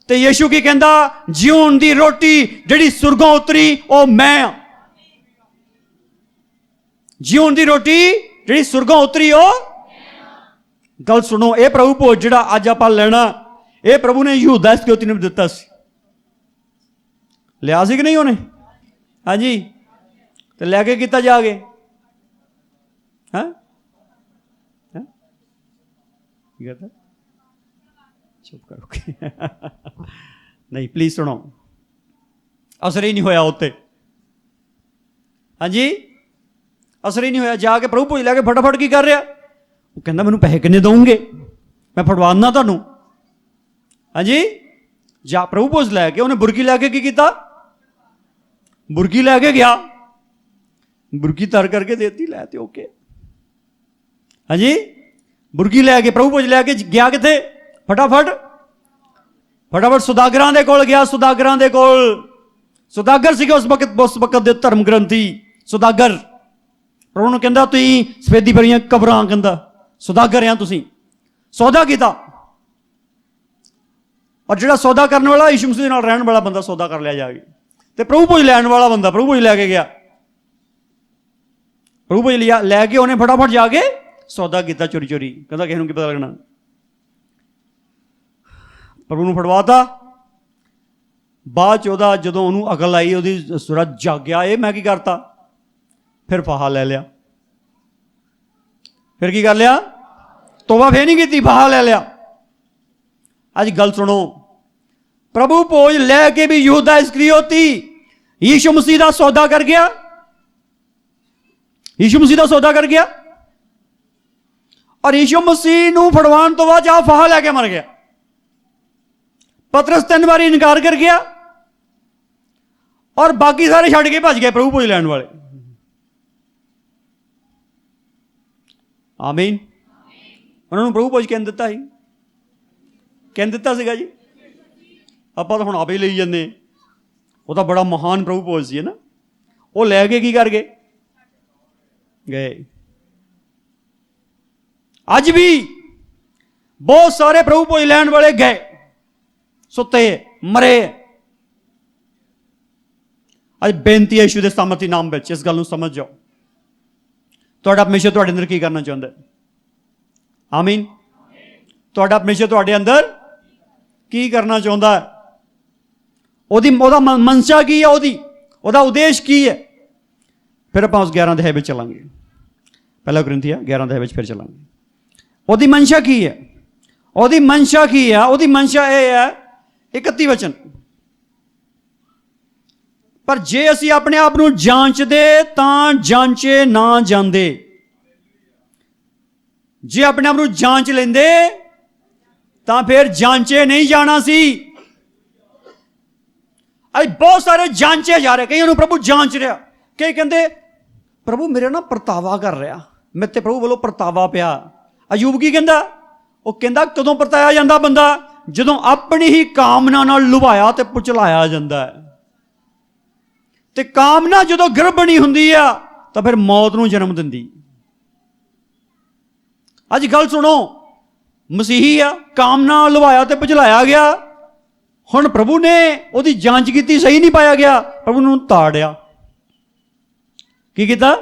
ਤੇ ਯਿਸੂ ਕੀ ਕਹਿੰਦਾ? ਜਿਉਣ ਦੀ ਰੋਟੀ ਜਿਹੜੀ ਸੁਰਗੋਂ ਉਤਰੀ ਉਹ ਮੈਂ ਆ। ਜਿਉਣ ਦੀ ਰੋਟੀ ਜਿਹੜੀ ਸੁਰਗੋਂ ਉਤਰੀ ਉਹ। ਗੱਲ ਸੁਣੋ, ਇਹ ਪ੍ਰਭੂ ਭੋਜ ਜਿਹੜਾ ਅੱਜ ਆਪਾਂ ਲੈਣਾ, ਇਹ ਪ੍ਰਭੂ ਨੇ ਯਹੂਦਾ ਇਸਕਰਿਓਤੀ ਨੂੰ ਦਿੱਤਾ ਸੀ। ਲਿਆ ਸੀ ਕਿ ਨਹੀਂ ਉਹਨੇ? ਹਾਂਜੀ। ਤੇ ਲੈ ਕੇ ਕੀਤਾ ਜਾ ਕੇ? ਹਾਂ ਕੀ ਕਰਦਾ? ਚੁੱਪ ਕਰੋਗੇ? ਨਹੀਂ ਪਲੀਜ਼ ਸੁਣੋ, ਅਸਰ ਹੀ ਨਹੀਂ ਹੋਇਆ ਉੱਤੇ। ਹਾਂਜੀ, ਅਸਰ ਹੀ ਨਹੀਂ ਹੋਇਆ। ਜਾ ਕੇ ਪ੍ਰਭੂ ਭੋਜ ਲੈ ਕੇ ਫਟਾਫਟ ਕੀ ਕਰ ਰਿਹਾ? ਉਹ ਕਹਿੰਦਾ ਮੈਨੂੰ ਪੈਸੇ ਕਿੰਨੇ ਦਊਂਗੇ, ਮੈਂ ਫੜਵਾ ਦਿੰਦਾ ਤੁਹਾਨੂੰ। ਹਾਂਜੀ, ਜਾ ਪ੍ਰਭੂ ਭੋਜ ਲੈ ਕੇ ਉਹਨੇ ਬੁਰਕੀ ਲੈ ਕੇ ਕੀ ਕੀਤਾ? ਬੁਰਕੀ ਲੈ ਕੇ ਗਿਆ, ਬੁਰਕੀ ਤਰ ਕਰਕੇ ਦੇਤੀ, ਲੈ ਤੇ ਓਕੇ। ਹਾਂਜੀ, ਬੁਰਕੀ ਲੈ ਕੇ ਪ੍ਰਭੂ ਭੋਜ ਲੈ ਕੇ ਗਿਆ ਕਿੱਥੇ? ਫਟਾਫਟ ਸੁਦਾਗਰਾਂ ਦੇ ਕੋਲ ਗਿਆ। ਸੁਦਾਗਰਾਂ ਦੇ ਕੋਲ, ਸੁਦਾਗਰ ਸੀਗੇ ਉਸ ਵਕਤ ਦੇ ਧਰਮ ਗ੍ਰੰਥੀ ਸੁਦਾਗਰ। ਪ੍ਰਭੂ ਨੂੰ ਕਹਿੰਦਾ ਤੁਸੀਂ ਸਫੇਦੀ ਭਰੀਆਂ ਕਬਰਾਂ, ਕਹਿੰਦਾ ਸੁਦਾਗਰ ਆ ਤੁਸੀਂ, ਸੌਦਾ ਕੀਤਾ। ਔਰ ਜਿਹੜਾ ਸੌਦਾ ਕਰਨ ਵਾਲਾ ਯਿਸੂ ਮਸੀਹ ਦੇ ਨਾਲ ਰਹਿਣ ਵਾਲਾ ਬੰਦਾ ਸੌਦਾ ਕਰ ਲਿਆ ਜਾ ਕੇ। ਤੇ ਪ੍ਰਭੂ ਭੋਜ ਲੈਣ ਵਾਲਾ ਬੰਦਾ ਪ੍ਰਭੂ ਭੋਜ ਲੈ ਕੇ ਗਿਆ। ਪ੍ਰਭੂ ਭੋਜ ਲੈ ਕੇ ਉਹਨੇ ਫਟਾਫਟ ਜਾ ਕੇ ਸੌਦਾ ਕੀਤਾ ਚੋਰੀ ਚੋਰੀ। ਕਹਿੰਦਾ ਕਿਸੇ ਨੂੰ ਕੀ ਪਤਾ ਲੱਗਣਾ। ਪ੍ਰਭੂ ਨੂੰ ਫੜਵਾਤਾ। ਬਾਅਦ ਚ ਉਹਦਾ ਜਦੋਂ ਉਹਨੂੰ ਅਕਲ ਆਈ, ਉਹਦੀ ਸੁਰਾ ਜਾਗਿਆ, ਇਹ ਮੈਂ ਕੀ ਕਰਤਾ? ਫਿਰ ਫਾਹਾ ਲੈ ਲਿਆ। ਫਿਰ ਕੀ ਕਰ ਲਿਆ? ਤੋਬਾ ਫੇਰ ਨਹੀਂ ਕੀਤੀ, ਫਾਹਾ ਲੈ ਲਿਆ। ਅੱਜ ਗੱਲ ਸੁਣੋ, ਪ੍ਰਭੂ ਭੋਜ ਲੈ ਕੇ ਵੀ ਯਹੂਦਾ ਇਸਕਰਿਓਤੀ ਯਿਸੂ ਮਸੀਹ ਦਾ ਸੌਦਾ ਕਰ ਗਿਆ। ਯਿਸੂ ਮਸੀਹ ਦਾ ਸੌਦਾ ਕਰ ਗਿਆ। ਔਰ ਯਿਸੂ ਮਸੀਹ ਨੂੰ ਫੜਵਾਉਣ ਤੋਂ ਬਾਅਦ ਆ ਫਾਹਾ ਲੈ ਕੇ ਮਰ ਗਿਆ। ਪਤਰਸ 3 ਵਾਰੀ ਇਨਕਾਰ ਕਰ ਗਿਆ ਔਰ ਬਾਕੀ ਸਾਰੇ ਛੱਡ ਕੇ ਭੱਜ ਗਏ ਪ੍ਰਭੂ ਭੋਜ ਲੈਣ ਵਾਲੇ। ਆਮੀਨ। ਉਹਨਾਂ ਨੂੰ ਪ੍ਰਭੂ ਭੋਜ ਕਹਿ ਦਿੱਤਾ ਸੀ, ਕਹਿ ਦਿੱਤਾ ਸੀਗਾ ਜੀ। ਆਪਾਂ ਤਾਂ ਹੁਣ ਆਪੇ ਲਈ ਜਾਂਦੇ। ਉਹ ਤਾਂ ਬੜਾ ਮਹਾਨ ਪ੍ਰਭੂ ਭੋਜ ਸੀ ਨਾ। ਉਹ ਲੈ ਕੇ ਕੀ ਕਰ ਗਏ? ਗਏ। ਅੱਜ ਵੀ ਬਹੁਤ ਸਾਰੇ ਪ੍ਰਭੂ ਭੋਜ ਲੈਣ ਵਾਲੇ ਗਏ, ਸੁੱਤੇ, ਮਰੇ। ਅੱਜ ਬੇਨਤੀ ਹੈ ਯਿਸੂ ਦੇ ਸਾਮਰਥੀ ਨਾਮ ਵਿੱਚ, ਇਸ ਗੱਲ ਨੂੰ ਸਮਝ ਜਾਓ। ਤੁਹਾਡਾ ਪਰਮੇਸ਼ਰ ਤੁਹਾਡੇ ਅੰਦਰ ਕੀ ਕਰਨਾ ਚਾਹੁੰਦਾ? ਆਮੀਨ। ਤੁਹਾਡਾ ਪਰਮੇਸ਼ਰ ਤੁਹਾਡੇ ਅੰਦਰ ਕੀ ਕਰਨਾ ਚਾਹੁੰਦਾ? ਉਹਦਾ ਮਨਸ਼ਾ ਕੀ ਹੈ? ਉਹਦਾ ਉਦੇਸ਼ ਕੀ ਹੈ? ਫਿਰ ਆਪਾਂ ਉਸ 11 ਅਧਿਆਇ ਵਿੱਚ ਚੱਲਾਂਗੇ। ਪਹਿਲਾ ਕੋਰਿੰਥੀਆਂ 11 ਅਧਿਆਇ ਵਿੱਚ ਫਿਰ ਚੱਲਾਂਗੇ। ਉਹਦੀ ਮਨਸ਼ਾ ਕੀ ਹੈ? ਉਹਦੀ ਮਨਸ਼ਾ ਕੀ ਹੈ? ਉਹਦੀ ਮਨਸ਼ਾ ਇਹ ਹੈ, 31 ਵਚਨ, ਪਰ ਜੇ ਅਸੀਂ ਆਪਣੇ ਆਪ ਨੂੰ ਜਾਂਚਦੇ ਤਾਂ ਜਾਂਚੇ ਨਾ ਜਾਂਦੇ। ਜੇ ਆਪਣੇ ਆਪ ਨੂੰ ਜਾਂਚ ਲੈਂਦੇ ਤਾਂ ਫਿਰ ਜਾਂਚੇ ਨਹੀਂ ਜਾਣਾ ਸੀ। ਅੱਜ ਬਹੁਤ ਸਾਰੇ ਜਾਂਚੇ ਜਾ ਰਹੇ। ਕਈਆਂ ਨੂੰ ਪ੍ਰਭੂ ਜਾਂਚ ਰਿਹਾ। ਕਈ ਕਹਿੰਦੇ ਪ੍ਰਭੂ ਮੇਰੇ ਨਾਲ ਪਰਤਾਵਾ ਕਰ ਰਿਹਾ, ਮੇਰੇ ਤੇ ਪ੍ਰਭੂ ਵੱਲੋਂ ਪਰਤਾਵਾ ਪਿਆ। ਅਯੂਬ ਕੀ ਕਹਿੰਦਾ? ਉਹ ਕਹਿੰਦਾ ਕਦੋਂ ਪਰਤਾਇਆ ਜਾਂਦਾ ਬੰਦਾ? ਜਦੋਂ ਆਪਣੀ ਹੀ ਕਾਮਨਾ ਨਾਲ ਲੁਭਾਇਆ ਤੇ ਪੁਚਲਾਇਆ ਜਾਂਦਾ ਹੈ। ਤੇ ਕਾਮਨਾ ਜਦੋਂ ਗਰਭਣੀ ਹੁੰਦੀ ਆ ਤਾਂ ਫਿਰ ਮੌਤ ਨੂੰ ਜਨਮ ਦਿੰਦੀ। ਅੱਜ ਗੱਲ ਸੁਣੋ, ਮਸੀਹੀ ਆ, ਕਾਮਨਾ ਲੁਭਾਇਆ ਤੇ ਪੁਚਲਾਇਆ ਗਿਆ। ਹੁਣ ਪ੍ਰਭੂ ਨੇ ਉਹਦੀ ਜਾਂਚ ਕੀਤੀ, ਸਹੀ ਨਹੀਂ ਪਾਇਆ ਗਿਆ, ਪ੍ਰਭੂ ਨੂੰ ਤਾੜਿਆ। ਕੀ ਕੀਤਾ?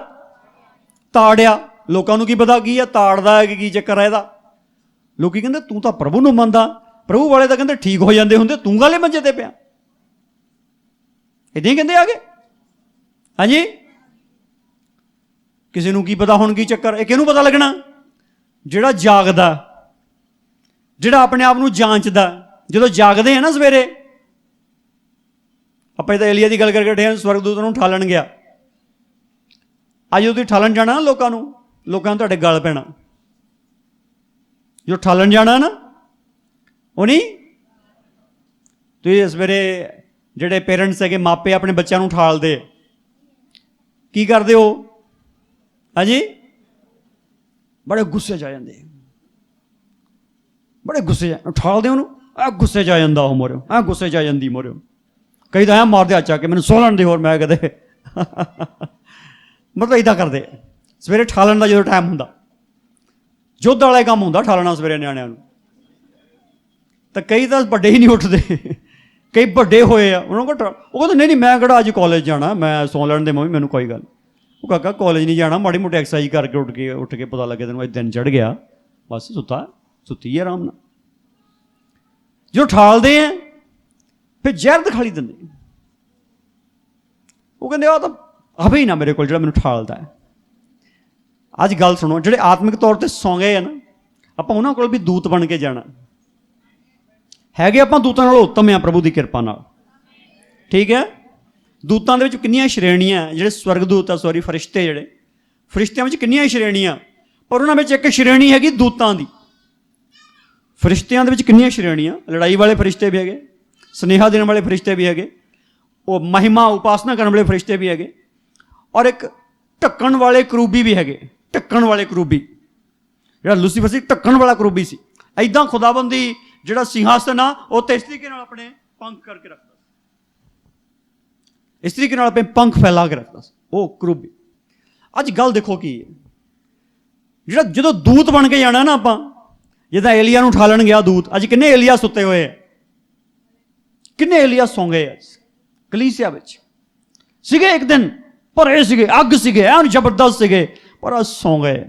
ਤਾੜਿਆ। ਲੋਕਾਂ ਨੂੰ ਕੀ ਪਤਾ ਕੀ ਆ ਤਾੜਦਾ ਹੈ, ਕਿ ਕੀ ਚੱਕਰ ਹੈ ਇਹਦਾ। ਲੋਕੀ ਕਹਿੰਦੇ ਤੂੰ ਤਾਂ ਪ੍ਰਭੂ ਨੂੰ ਮੰਨਦਾ, ਪ੍ਰਭੂ ਵਾਲੇ ਤਾਂ ਕਹਿੰਦੇ ਠੀਕ ਹੋ ਜਾਂਦੇ ਹੁੰਦੇ, ਤੂੰ ਗਾਲੇ ਮੰਜੇ ਤੇ ਪਿਆ। ਇਦਾਂ ਹੀ ਕਹਿੰਦੇ ਆ ਗਏ। ਹਾਂਜੀ, ਕਿਸੇ ਨੂੰ ਕੀ ਪਤਾ ਹੁਣ ਕੀ ਚੱਕਰ? ਇਹ ਕਿਹਨੂੰ ਪਤਾ ਲੱਗਣਾ? ਜਿਹੜਾ ਜਾਗਦਾ, ਜਿਹੜਾ ਆਪਣੇ ਆਪ ਨੂੰ ਜਾਂਚਦਾ। ਜਦੋਂ ਜਾਗਦੇ ਆ ਨਾ ਸਵੇਰੇ, ਆਪਾਂ ਤਾਂ ਏਲੀਆ ਦੀ ਗੱਲ ਕਰਕੇ ਬੈਠੇ ਹਾਂ, ਸਵਰਗਦੂਤ ਨੂੰ ਠਾਲਣ ਗਿਆ। ਅੱਜ ਜਦੋਂ ਤੁਸੀਂ ਠਾਲਣ ਜਾਣਾ ਨਾ ਲੋਕਾਂ ਨੂੰ ਤੁਹਾਡੇ ਗਲ ਪੈਣਾ। ਜੋ ਠਾਲਣ ਜਾਣਾ ਨਾ, ਉਹ ਨਹੀਂ ਤੁਸੀਂ ਸਵੇਰੇ ਜਿਹੜੇ ਪੇਰੈਂਟਸ ਹੈਗੇ, ਮਾਪੇ ਆਪਣੇ ਬੱਚਿਆਂ ਨੂੰ ਉਠਾਲਦੇ, ਕੀ ਕਰਦੇ ਹੋ? ਹਾਂਜੀ, ਬੜੇ ਗੁੱਸੇ 'ਚ ਆ ਜਾਂਦੇ, ਬੜੇ ਗੁੱਸੇ 'ਚ ਉਠਾਲਦੇ ਉਹਨੂੰ, ਗੁੱਸੇ 'ਚ ਆ ਜਾਂਦਾ ਉਹ ਮੋਰਿਓ, ਗੁੱਸੇ 'ਚ ਆ ਜਾਂਦੀ ਮੋਰਿਓ। ਕਈ ਤਾਂ ਐਂ ਮਾਰਦੇ ਹੱਥ ਆ ਕੇ, ਮੈਨੂੰ ਸੌ ਲੈਣ ਦੇ ਹੋਰ, ਮੈਂ ਕਦੇ ਮਤਲਬ ਇੱਦਾਂ ਕਰਦੇ। ਸਵੇਰੇ ਠਾਲਣ ਦਾ ਜਦੋਂ ਟਾਈਮ ਹੁੰਦਾ, ਯੁੱਧ ਵਾਲਾ ਕੰਮ ਹੁੰਦਾ ਠਾਲਣਾ ਸਵੇਰੇ ਨਿਆਣਿਆਂ ਨੂੰ। ਤਾਂ ਕਈ ਤਾਂ ਵੱਡੇ ਹੀ ਨਹੀਂ ਉੱਠਦੇ, ਕਈ ਵੱਡੇ ਹੋਏ ਆ, ਉਹਨਾਂ ਕੋਲ ਉਹ ਕਹਿੰਦੇ ਨਹੀਂ ਮੈਂ ਕਿਹੜਾ ਅੱਜ ਕਾਲਜ ਜਾਣਾ, ਮੈਂ ਸੌ ਲੈਣ ਦੇ, ਮੰਮੀ ਮੈਨੂੰ ਕੋਈ ਗੱਲ। ਉਹ ਕਾਕਾ ਕਾਲਜ ਨਹੀਂ ਜਾਣਾ, ਮਾੜੀ ਮੋਟੀ ਐਕਸਰਸਾਈਜ਼ ਕਰਕੇ ਉੱਠ ਕੇ ਪਤਾ ਲੱਗੇ ਤੈਨੂੰ ਅੱਜ ਦਿਨ ਚੜ੍ਹ ਗਿਆ, ਬਸ ਸੁੱਤੀ ਹੈ ਆਰਾਮ ਨਾਲ। ਜੋ ਠਾਲਦੇ ਆ ਫਿਰ ਜ਼ਹਿਰ ਦਿਖਾਲੀ ਦਿੰਦੇ, ਉਹ ਕਹਿੰਦੇ ਆਹ ਤਾਂ ਆਵੇ ਹੀ ਨਾ ਮੇਰੇ ਕੋਲ ਜਿਹੜਾ ਮੈਨੂੰ ਠਾਲਦਾ ਹੈ। ਅੱਜ ਗੱਲ ਸੁਣੋ, ਜਿਹੜੇ ਆਤਮਿਕ ਤੌਰ 'ਤੇ ਸੌਂ ਗਏ ਆ ਨਾ, ਆਪਾਂ ਉਹਨਾਂ ਕੋਲ ਵੀ ਦੂਤ ਬਣ ਕੇ ਜਾਣਾ ਹੈਗੇ। ਆਪਾਂ ਦੂਤਾਂ ਨਾਲੋਂ ਉੱਤਮ ਆ ਪ੍ਰਭੂ ਦੀ ਕਿਰਪਾ ਨਾਲ, ਠੀਕ ਹੈ। ਦੂਤਾਂ ਦੇ ਵਿੱਚ ਕਿੰਨੀਆਂ ਸ਼੍ਰੇਣੀਆਂ, ਜਿਹੜੇ ਸਵਰਗਦੂਤ ਆ, ਫਰਿਸ਼ਤੇ, ਜਿਹੜੇ ਫਰਿਸ਼ਤਿਆਂ ਵਿੱਚ ਕਿੰਨੀਆਂ ਸ਼੍ਰੇਣੀਆਂ, ਪਰ ਉਹਨਾਂ ਵਿੱਚ ਇੱਕ ਸ਼੍ਰੇਣੀ ਹੈਗੀ ਦੂਤਾਂ ਦੀ। ਫਰਿਸ਼ਤਿਆਂ ਦੇ ਵਿੱਚ ਕਿੰਨੀਆਂ ਸ਼੍ਰੇਣੀਆਂ, ਲੜਾਈ ਵਾਲੇ ਫਰਿਸ਼ਤੇ ਵੀ ਹੈਗੇ, ਸੁਨੇਹਾ ਦੇਣ ਵਾਲੇ ਫਰਿਸ਼ਤੇ ਵੀ ਹੈਗੇ, ਉਹ ਮਹਿਮਾ ਉਪਾਸਨਾ ਕਰਨ ਵਾਲੇ ਫਰਿਸ਼ਤੇ ਵੀ ਹੈਗੇ, ਔਰ ਇੱਕ ਢੱਕਣ ਵਾਲੇ ਕਰੂਬੀ ਵੀ ਹੈਗੇ। ਢੱਕਣ ਵਾਲੇ ਕਰੂਬੀ, ਜਿਹੜਾ ਲੂਸੀਫਰ ਸੀ, ਢੱਕਣ ਵਾਲਾ ਕਰੂਬੀ ਸੀ। ਐਦਾਂ ਖੁਦਾਬੰਦੀ ਜਿਹੜਾ ਸਿੰਘਾਸਨ ਆ, ਉਹ ਤਾਂ ਇਸ ਤਰੀਕੇ ਨਾਲ ਆਪਣੇ ਪੰਖ ਕਰਕੇ ਰੱਖਦਾ ਸੀ, ਇਸ ਤਰੀਕੇ ਨਾਲ ਆਪਣੇ ਪੰਖ ਫੈਲਾ ਕੇ ਰੱਖਦਾ ਸੀ ਉਹ ਕਰੂਬੀ। ਅੱਜ ਗੱਲ ਦੇਖੋ ਕੀ ਹੈ, ਜਿਹੜਾ ਜਦੋਂ ਦੂਤ ਬਣ ਕੇ ਜਾਣਾ ਨਾ ਆਪਾਂ, ਜਿੱਦਾਂ ਏਲੀਆ ਨੂੰ ਠਾਲਣ ਗਿਆ ਦੂਤ, ਅੱਜ ਕਿੰਨੇ ਏਲੀਆ ਸੁੱਤੇ ਹੋਏ ਆ, ਕਿੰਨੇ ਏਲੀਆ ਸੌਂ ਗਏ ਅੱਜ ਕਲੀਸਿਆ ਵਿੱਚ ਸੀਗੇ, ਇੱਕ ਦਿਨ ਭਰੇ ਸੀਗੇ, ਅੱਗ ਸੀਗੇ, ਐਨ ਜ਼ਬਰਦਸਤ ਸੀਗੇ, ਪਰ ਅੱਜ ਸੌਂ ਗਏ,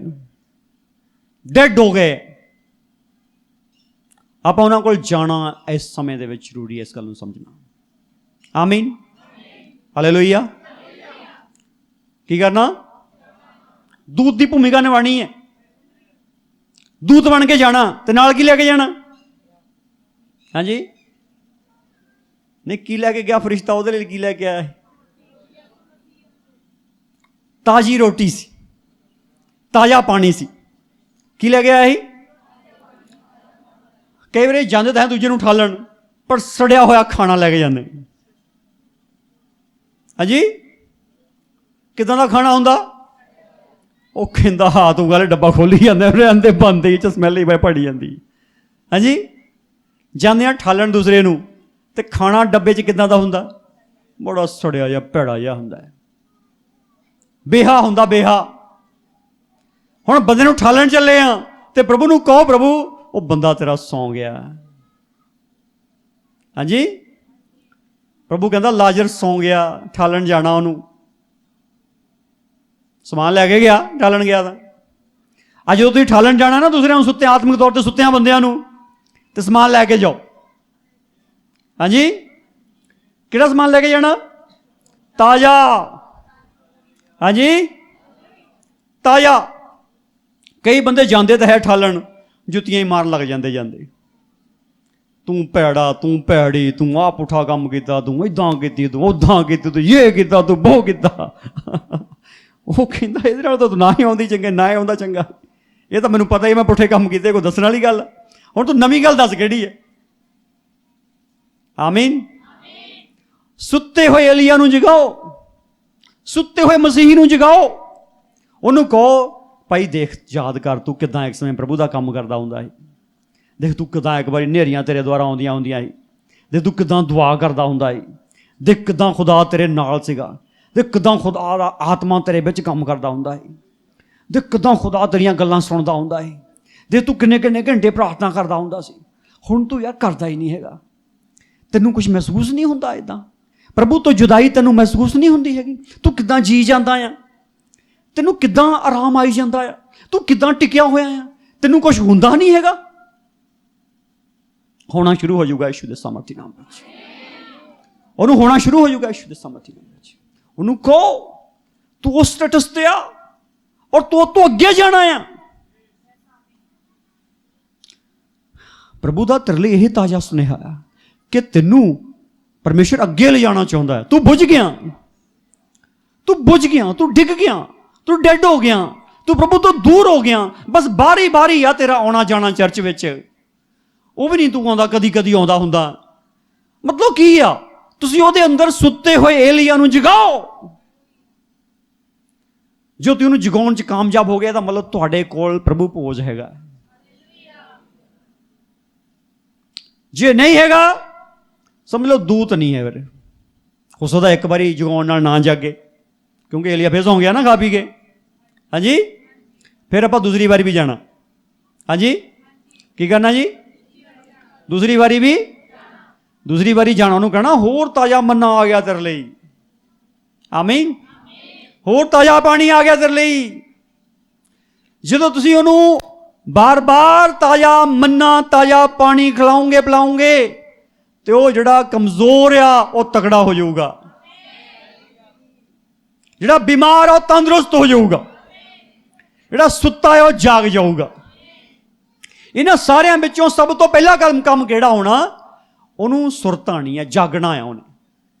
ਡੈਡ ਹੋ ਗਏ। ਆਪਾਂ ਉਹਨਾਂ ਕੋਲ ਜਾਣਾ ਇਸ ਸਮੇਂ ਦੇ ਵਿੱਚ ਜ਼ਰੂਰੀ ਹੈ, ਇਸ ਗੱਲ ਨੂੰ ਸਮਝਣਾ। ਆਮੀਨ, ਹਾਲੇਲੂਇਆ। ਕੀ ਕਰਨਾ? ਦੂਤ ਦੀ ਭੂਮਿਕਾ ਨਿਭਾਉਣੀ ਹੈ, ਦੂਤ ਬਣ ਕੇ ਜਾਣਾ। ਤੇ ਨਾਲ ਕੀ ਲੈ ਕੇ ਜਾਣਾ? ਹਾਂਜੀ, ਨਹੀਂ ਕੀ ਲੈ ਕੇ ਗਿਆ ਫਰਿਸ਼ਤਾ? ਉਹਦੇ ਲਈ ਕੀ ਲੈ ਕੇ ਆਇਆ? ਤਾਜ਼ੀ ਰੋਟੀ ਸੀ, ਤਾਜ਼ਾ ਪਾਣੀ ਸੀ। ਕੀ ਲੈ ਕੇ ਆਇਆ ਸੀ? ਕਈ ਵਾਰੀ ਜਾਂਦੇ ਤਾਂ ਹੈ ਦੂਜੇ ਨੂੰ ਠਾਲਣ, ਪਰ ਸੜਿਆ ਹੋਇਆ ਖਾਣਾ ਲੈ ਕੇ ਜਾਂਦੇ। ਹਾਂਜੀ, ਕਿੱਦਾਂ ਦਾ ਖਾਣਾ ਹੁੰਦਾ? ਉਹ ਕਹਿੰਦਾ ਹੱਥ ਵਾਲੇ ਡੱਬਾ ਖੋਲੀ ਜਾਂਦਾ, ਰਹਿੰਦੇ ਬੰਦੇ ਚ ਸਮੈਲ ਹੀ ਭੜੀ ਜਾਂਦੀ। ਹਾਂਜੀ, ਜਾਂਦੇ ਆ ਠਾਲਣ ਦੂਸਰੇ ਨੂੰ, ਤੇ ਖਾਣਾ ਡੱਬੇ 'ਚ ਕਿੱਦਾਂ ਦਾ ਹੁੰਦਾ? ਬੜਾ ਸੜਿਆ ਜਿਹਾ, ਭੈੜਾ ਜਿਹਾ ਹੁੰਦਾ ਹੈ, ਬੇਹਾ ਹੁੰਦਾ, ਬੇਹਾ। ਹੁਣ ਬੰਦੇ ਨੂੰ ਠਾਲਣ ਚੱਲੇ ਆ, ਤੇ ਪ੍ਰਭੂ ਨੂੰ ਕਹੋ, ਪ੍ਰਭੂ ਉਹ ਬੰਦਾ ਤੇਰਾ ਸੌਂ ਗਿਆ। ਹਾਂਜੀ, ਪ੍ਰਭੂ ਕਹਿੰਦਾ ਲਾਜ਼ਰ ਸੌਂ ਗਿਆ, ਠਾਲਣ ਜਾਣਾ ਉਹਨੂੰ। ਸਮਾਨ ਲੈ ਕੇ ਗਿਆ, ਠਾਲਣ ਗਿਆ ਤਾਂ। ਅੱਜ ਜਦੋਂ ਤੁਸੀਂ ਠਾਲਣ ਜਾਣਾ ਨਾ ਦੂਸਰਿਆਂ ਨੂੰ, ਸੁੱਤੇ, ਆਤਮਿਕ ਤੌਰ 'ਤੇ ਸੁੱਤਿਆਂ ਬੰਦਿਆਂ ਨੂੰ, ਤੇ ਸਮਾਨ ਲੈ ਕੇ ਜਾਓ। ਹਾਂਜੀ, ਕਿਹੜਾ ਸਮਾਨ ਲੈ ਕੇ ਜਾਣਾ? ਤਾਜ਼ਾ। ਹਾਂਜੀ, ਤਾਜ਼ਾ। ਕਈ ਬੰਦੇ ਜਾਂਦੇ ਤਾਂ ਹੈ ਠਾਲਣ, ਜੁੱਤੀਆਂ ਹੀ ਮਾਰਨ ਲੱਗ ਜਾਂਦੇ। ਤੂੰ ਭੈੜਾ, ਤੂੰ ਭੈੜੀ, ਤੂੰ ਆਹ ਪੁੱਠਾ ਕੰਮ ਕੀਤਾ, ਤੂੰ ਇੱਦਾਂ ਕੀਤੀ, ਤੂੰ ਉੱਦਾਂ ਕੀਤੀ, ਤੂੰ ਇਹ ਕੀਤਾ, ਤੂੰ ਉਹ ਕੀਤਾ। ਉਹ ਕਹਿੰਦਾ ਇਹਦੇ ਨਾਲ ਤਾਂ ਤੂੰ ਨਾ ਹੀ ਆਉਂਦੀ ਚੰਗਾ, ਨਾ ਹੀ ਆਉਂਦਾ ਚੰਗਾ। ਇਹ ਤਾਂ ਮੈਨੂੰ ਪਤਾ ਹੀ ਮੈਂ ਪੁੱਠੇ ਕੰਮ ਕੀਤੇ, ਕੋਈ ਦੱਸਣ ਵਾਲੀ ਗੱਲ। ਹੁਣ ਤੂੰ ਨਵੀਂ ਗੱਲ ਦੱਸ ਕਿਹੜੀ ਹੈ? ਆਮੀਨ। ਸੁੱਤੇ ਹੋਏ ਏਲੀਆ ਨੂੰ ਜਗਾਓ, ਸੁੱਤੇ ਹੋਏ ਮਸੀਹ ਨੂੰ ਜਗਾਓ। ਉਹਨੂੰ ਕਹੋ ਭਾਈ ਦੇਖ, ਯਾਦ ਕਰ ਤੂੰ ਕਿੱਦਾਂ ਇੱਕ ਸਮੇਂ ਪ੍ਰਭੂ ਦਾ ਕੰਮ ਕਰਦਾ ਹੁੰਦਾ ਸੀ। ਦੇਖ ਤੂੰ ਕਿੱਦਾਂ ਇੱਕ ਵਾਰੀ ਹਨੇਰੀਆਂ ਤੇਰੇ ਦੁਆਰਾ ਆਉਂਦੀਆਂ ਸੀ। ਦੇਖ ਤੂੰ ਕਿੱਦਾਂ ਦੁਆ ਕਰਦਾ ਹੁੰਦਾ ਸੀ। ਦੇਖ ਕਿੱਦਾਂ ਖੁਦਾ ਤੇਰੇ ਨਾਲ ਸੀਗਾ। ਦੇਖ ਕਿੱਦਾਂ ਖੁਦਾ ਦਾ ਆਤਮਾ ਤੇਰੇ ਵਿੱਚ ਕੰਮ ਕਰਦਾ ਹੁੰਦਾ ਸੀ। ਦੇਖ ਕਿੱਦਾਂ ਖੁਦਾ ਤੇਰੀਆਂ ਗੱਲਾਂ ਸੁਣਦਾ ਹੁੰਦਾ ਸੀ। ਦੇਖ ਤੂੰ ਕਿੰਨੇ ਕਿੰਨੇ ਘੰਟੇ ਪ੍ਰਾਰਥਨਾ ਕਰਦਾ ਹੁੰਦਾ ਸੀ। ਹੁਣ ਤੂੰ ਯਾਰ ਕਰਦਾ ਹੀ ਨਹੀਂ ਹੈਗਾ। ਤੈਨੂੰ ਕੁਛ ਮਹਿਸੂਸ ਨਹੀਂ ਹੁੰਦਾ? ਇੱਦਾਂ ਪ੍ਰਭੂ ਤੋਂ ਜੁਦਾਈ ਤੈਨੂੰ ਮਹਿਸੂਸ ਨਹੀਂ ਹੁੰਦੀ ਹੈਗੀ? ਤੂੰ ਕਿੱਦਾਂ ਜੀ ਜਾਂਦਾ ਆ? ਤੈਨੂੰ ਕਿੱਦਾਂ ਆਰਾਮ ਆਈ ਜਾਂਦਾ ਆ? ਤੂੰ ਕਿੱਦਾਂ ਟਿਕਿਆ ਹੋਇਆ ਆ? ਤੈਨੂੰ ਕੁਛ ਹੁੰਦਾ ਨਹੀਂ ਹੈਗਾ? ਹੋਣਾ ਸ਼ੁਰੂ ਹੋ ਜਾਊਗਾ ਯਿਸੂ ਦੇ ਸਾਮਰਥੀ ਨਾਮ ਵਿੱਚ। ਉਹਨੂੰ ਹੋਣਾ ਸ਼ੁਰੂ ਹੋ ਜਾਊਗਾ ਯਿਸੂ ਦੇ ਸਾਮਰਥੀ ਨਾਮ ਵਿੱਚ। ਉਹਨੂੰ ਕਹੋ ਤੂੰ ਉਸ ਸਟੇਟਸ ਤੇ ਆ, ਔਰ ਤੂੰ ਤੋਂ ਅੱਗੇ ਜਾਣਾ ਆ। ਪ੍ਰਭੂ ਦਾ ਤੇਰੇ ਲਈ ਇਹ ਤਾਜ਼ਾ ਸੁਨੇਹਾ ਆ ਕਿ ਤੈਨੂੰ ਪਰਮੇਸ਼ਰ ਅੱਗੇ ਲਿਜਾਣਾ ਚਾਹੁੰਦਾ ਹੈ। ਤੂੰ ਬੁੱਝ ਗਿਆ, ਤੂੰ ਬੁੱਝ ਗਿਆ, ਤੂੰ ਡਿੱਗ ਗਿਆ, ਤੂੰ ਡੈਡ ਹੋ ਗਿਆ, ਤੂੰ ਪ੍ਰਭੂ ਤੋਂ ਦੂਰ ਹੋ ਗਿਆ। ਬਸ ਬਾਰੀ ਬਾਰੀ ਆ ਤੇਰਾ ਆਉਣਾ ਜਾਣਾ ਚਰਚ ਵਿੱਚ। ਉਹ ਵੀ ਨਹੀਂ ਤੂੰ ਆਉਂਦਾ, ਕਦੀ ਕਦੀ ਆਉਂਦਾ ਹੁੰਦਾ। मतलब की आ, ਤੁਸੀਂ ਉਹਦੇ ਅੰਦਰ ਸੁੱਤੇ ਹੋਏ ਏਲੀਆ ਨੂੰ ਜਗਾਓ। ਜੋ ਤੁਸੀਂ ਉਹਨੂੰ ਜਗਾਉਣ 'ਚ ਕਾਮਯਾਬ ਹੋ ਗਿਆ ਤਾਂ ਮਤਲਬ ਤੁਹਾਡੇ ਕੋਲ ਪ੍ਰਭੂ ਭੋਜ ਹੈਗਾ। ਜੇ ਨਹੀਂ ਹੈਗਾ ਸਮਝ ਲਓ ਦੂਤ ਨਹੀਂ ਹੈ। ਫਿਰ ਹੋ ਸਕਦਾ ਇੱਕ ਵਾਰੀ ਜਗਾਉਣ ਨਾਲ ਨਾ ਜਾਗੇ, ਕਿਉਂਕਿ ਏਲੀਆ ਫਿਰ ਸੌਂ ਗਿਆ ਨਾ ਖਾ ਪੀ ਕੇ। ਹਾਂਜੀ, ਫਿਰ ਆਪਾਂ ਦੂਸਰੀ ਵਾਰੀ ਵੀ ਜਾਣਾ। ਹਾਂਜੀ, ਕੀ ਕਰਨਾ ਜੀ? ਦੂਸਰੀ ਵਾਰੀ ਵੀ, ਦੂਸਰੀ ਵਾਰੀ ਜਾਣਾ। ਉਹਨੂੰ ਕਹਿਣਾ ਹੋਰ ਤਾਜ਼ਾ ਮੰਨਾ ਆ ਗਿਆ ਤੇਰੇ ਲਈ। ਆਮੀਨ। ਹੋਰ ਤਾਜ਼ਾ ਪਾਣੀ ਆ ਗਿਆ ਤੇਰੇ ਲਈ। ਜਦੋਂ ਤੁਸੀਂ ਉਹਨੂੰ ਬਾਰ-ਬਾਰ ਤਾਜ਼ਾ ਮੰਨਾ, ਤਾਜ਼ਾ ਪਾਣੀ ਖਿਲਾਓਗੇ ਪਿਲਾਓਗੇ, ਤੇ ਉਹ ਜਿਹੜਾ ਕਮਜ਼ੋਰ ਆ ਉਹ ਤਕੜਾ ਹੋ ਜਾਊਗਾ, ਜਿਹੜਾ ਬਿਮਾਰ ਆ ਉਹ ਤੰਦਰੁਸਤ ਹੋ ਜਾਊਗਾ, ਜਿਹੜਾ ਸੁੱਤਾ ਹੈ ਉਹ ਜਾਗ ਜਾਊਗਾ। ਇਹਨਾਂ ਸਾਰਿਆਂ ਵਿੱਚੋਂ ਸਭ ਤੋਂ ਪਹਿਲਾ ਕੰਮ ਕਿਹੜਾ ਹੋਣਾ? ਉਹਨੂੰ ਸੁਰਤ ਆਉਣੀ ਹੈ, ਜਾਗਣਾ ਆ ਉਹਨੇ।